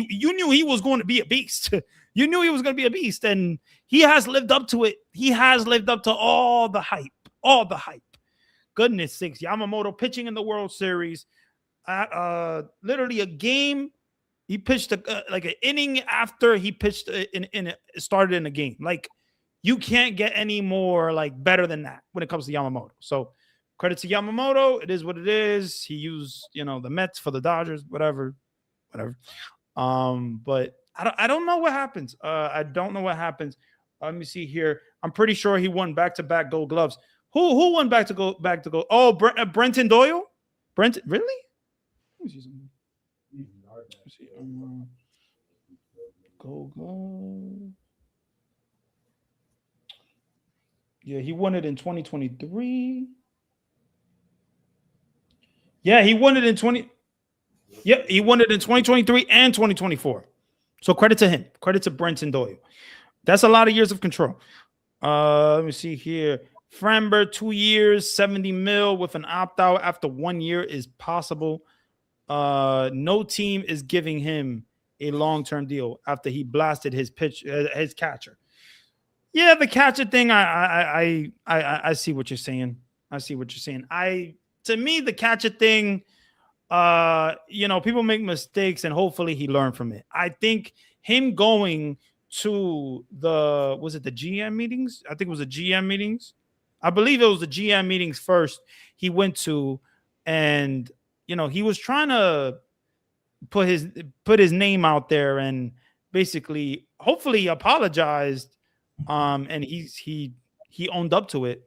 you knew he was going to be a beast. You knew he was going to be a beast, and he has lived up to it. He has lived up to all the hype. All the hype. Goodness sakes, Yamamoto pitching in the World Series. Literally a game. He pitched like an inning after he pitched started in a game. Like, you can't get any more like better than that when it comes to Yamamoto. So credit to Yamamoto. It is what it is. He used, the Mets for the Dodgers, whatever. But I don't know what happens. I don't know what happens. Let me see here. I'm pretty sure he won back-to-back Gold Gloves. Who won back to go? Oh, Brenton Doyle. Brent, really? Let me see something. Gold Glove. Yeah, he won it in 2023. Yeah, he won it in 20. Yep, he won it in 2023 and 2024. So credit to him. Credit to Brenton Doyle. That's a lot of years of control. Let me see here. Framber, 2 years, 70 mil with an opt-out after 1 year is possible. No team is giving him a long-term deal after he blasted his catcher. Yeah, the catcher thing, I see what you're saying. I see what you're saying. To me, the catcher thing, people make mistakes and hopefully he learned from it. I think him going to the GM meetings? I think it was the GM meetings. I believe it was the GM meetings first he went to, and he was trying to put his name out there and basically hopefully apologized, and he owned up to it.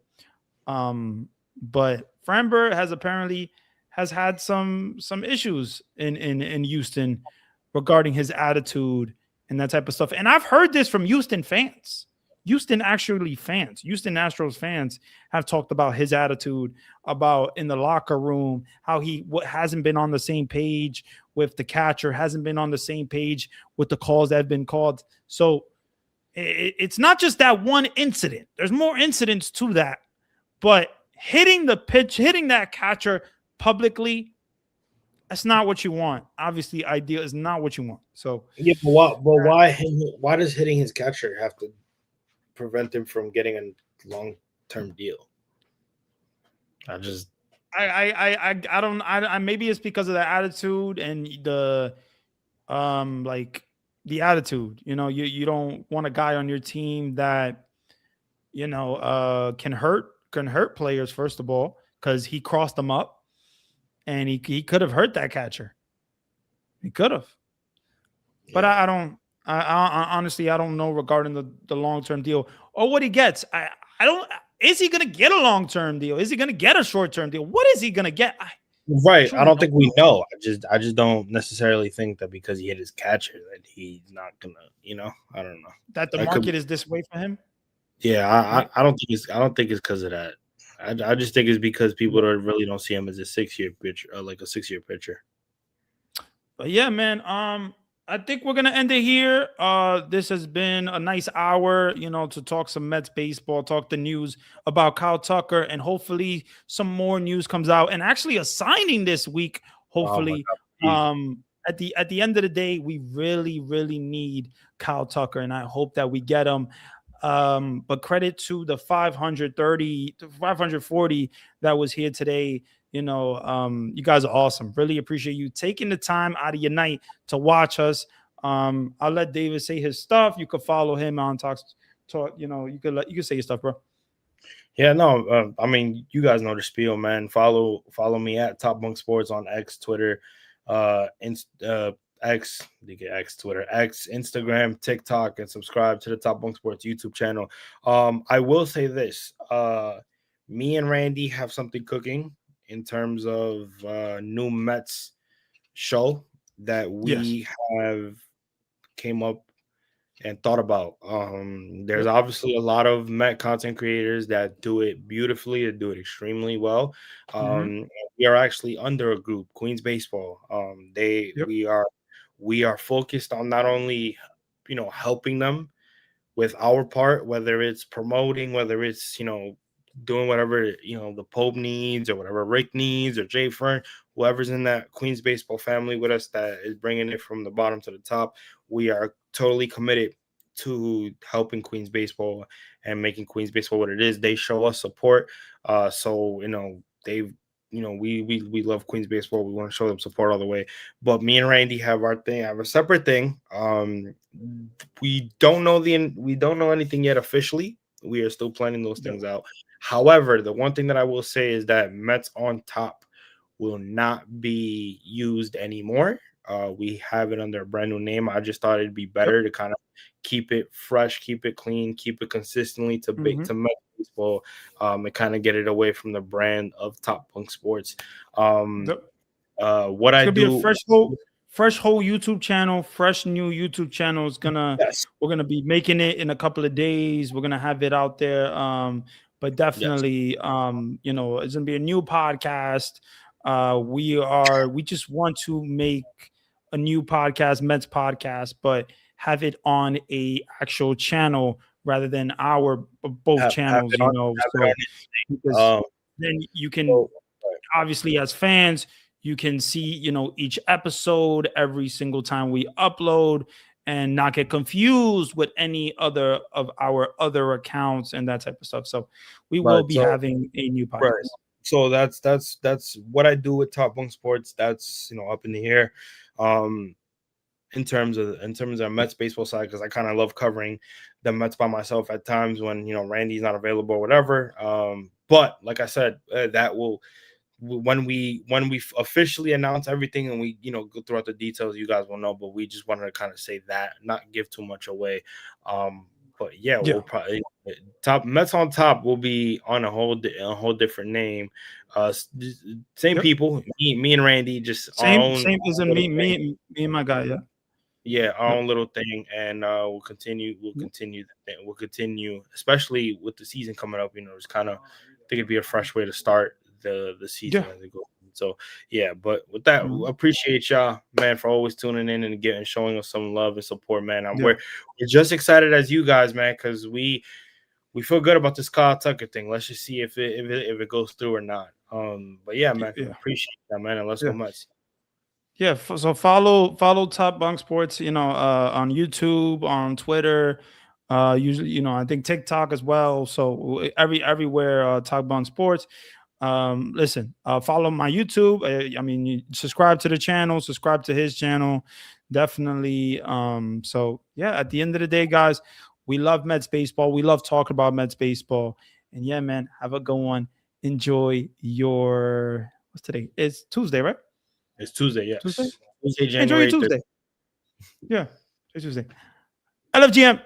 But Framber has had some issues in Houston regarding his attitude and that type of stuff. And I've heard this from Houston fans. Houston Astros fans have talked about his attitude, about in the locker room, how he hasn't been on the same page with the catcher, hasn't been on the same page with the calls that have been called. So it's not just that one incident. There's more incidents to that. But hitting that catcher publicly, that's not what you want. Obviously, ideal is not what you want. So yeah, but why does hitting his catcher have to prevent him from getting a long-term deal? Maybe it's because of the attitude and the attitude. You don't want a guy on your team that can hurt players, first of all, because he crossed them up and he could have hurt that catcher. He could have. Yeah. But I honestly, I don't know regarding the long-term deal or what he gets. Is he going to get a long-term deal? Is he going to get a short-term deal? What is he going to get? Right. I don't think we know. I just don't necessarily think that because he hit his catcher that he's not going to, I don't know. That the market is this way for him? Yeah, I don't think it's because of that. I just think it's because people really don't see him as a 6-year pitcher, like a 6-year pitcher. But yeah, man. I think we're gonna end it here. This has been a nice hour, to talk some Mets baseball, talk the news about Kyle Tucker, and hopefully some more news comes out. And actually, a signing this week. Hopefully, at the end of the day, we really, really need Kyle Tucker, and I hope that we get him. But credit to the 540 that was here today. You guys are awesome. Really appreciate you taking the time out of your night to watch us. I'll let David say his stuff. You could follow him on Talk. You could say your stuff, bro. Yeah, no. I mean, you guys know the spiel, man. Follow me at Top Bunk Sports on X, Twitter, X, Twitter, X, Instagram, TikTok, and subscribe to the Top Bunk Sports YouTube channel. I will say this: me and Randy have something cooking in terms of new Mets show that we have came up and thought about. There's obviously a lot of Met content creators that do it beautifully and do it extremely well. We are actually under a group, Queens Baseball. We are focused on not only helping them with our part, whether it's promoting, whether it's doing whatever the Pope needs or whatever Rick needs or Jay Fern, whoever's in that Queens baseball family with us that is bringing it from the bottom to the top. We are totally committed to helping Queens baseball and making Queens baseball what it is. They show us support, so they've we love Queens baseball. We want to show them support all the way. But me and Randy have our thing. I have a separate thing. We don't know anything yet officially. We are still planning those things out. However, the one thing that I will say is that Mets on Top will not be used anymore. We have it under a brand new name. I just thought it'd be better to kind of keep it fresh, keep it clean, keep it consistently to Mets baseball, and kind of get it away from the brand of Top Bunk Sports. What I do be a fresh whole YouTube channel, fresh new YouTube channel is we're gonna be making it in a couple of days. We're gonna have it out there. But definitely, it's gonna be a new podcast. We just want to make a new podcast, Mets podcast, but have it on a actual channel rather than our both channels, because then you can obviously, as fans, you can see, each episode every single time we upload and not get confused with any other of our other accounts and that type of stuff. So we will be having a new podcast. Right. So that's what I do with Top Bunk Sports. That's up in the air. In terms of Mets baseball side, because I kind of love covering the Mets by myself at times when Randy's not available or whatever. But like I said, that will when we officially announce everything and we go throughout the details, you guys will know. But we just wanted to kind of say that, not give too much away. But we'll probably Mets on Top will be on a whole different name. Same people, me and Randy, just same as in me and my guy, our own little thing, and we'll continue, especially with the season coming up. It's kind of, I think it'd be a fresh way to start the season as it goes. So but with that, appreciate y'all, man, for always tuning in and showing us some love and support, man. We're just excited as you guys, man, because we feel good about this Kyle Tucker thing. Let's just see if it goes through or not. But man, appreciate that, man, and let's go Mets. So follow Top Bunk Sports, on YouTube, on Twitter, usually, I think TikTok as well. So everywhere, Top Bunk Sports. Listen, follow my YouTube. You subscribe to the channel, subscribe to his channel, definitely. So at the end of the day, guys, we love Mets baseball. We love talking about Mets baseball. And man, have a good one. Enjoy your what's today? It's Tuesday, right? It's Tuesday, yes. Tuesday, January. Enjoy your Tuesday. Yeah, it's Tuesday. I love GM.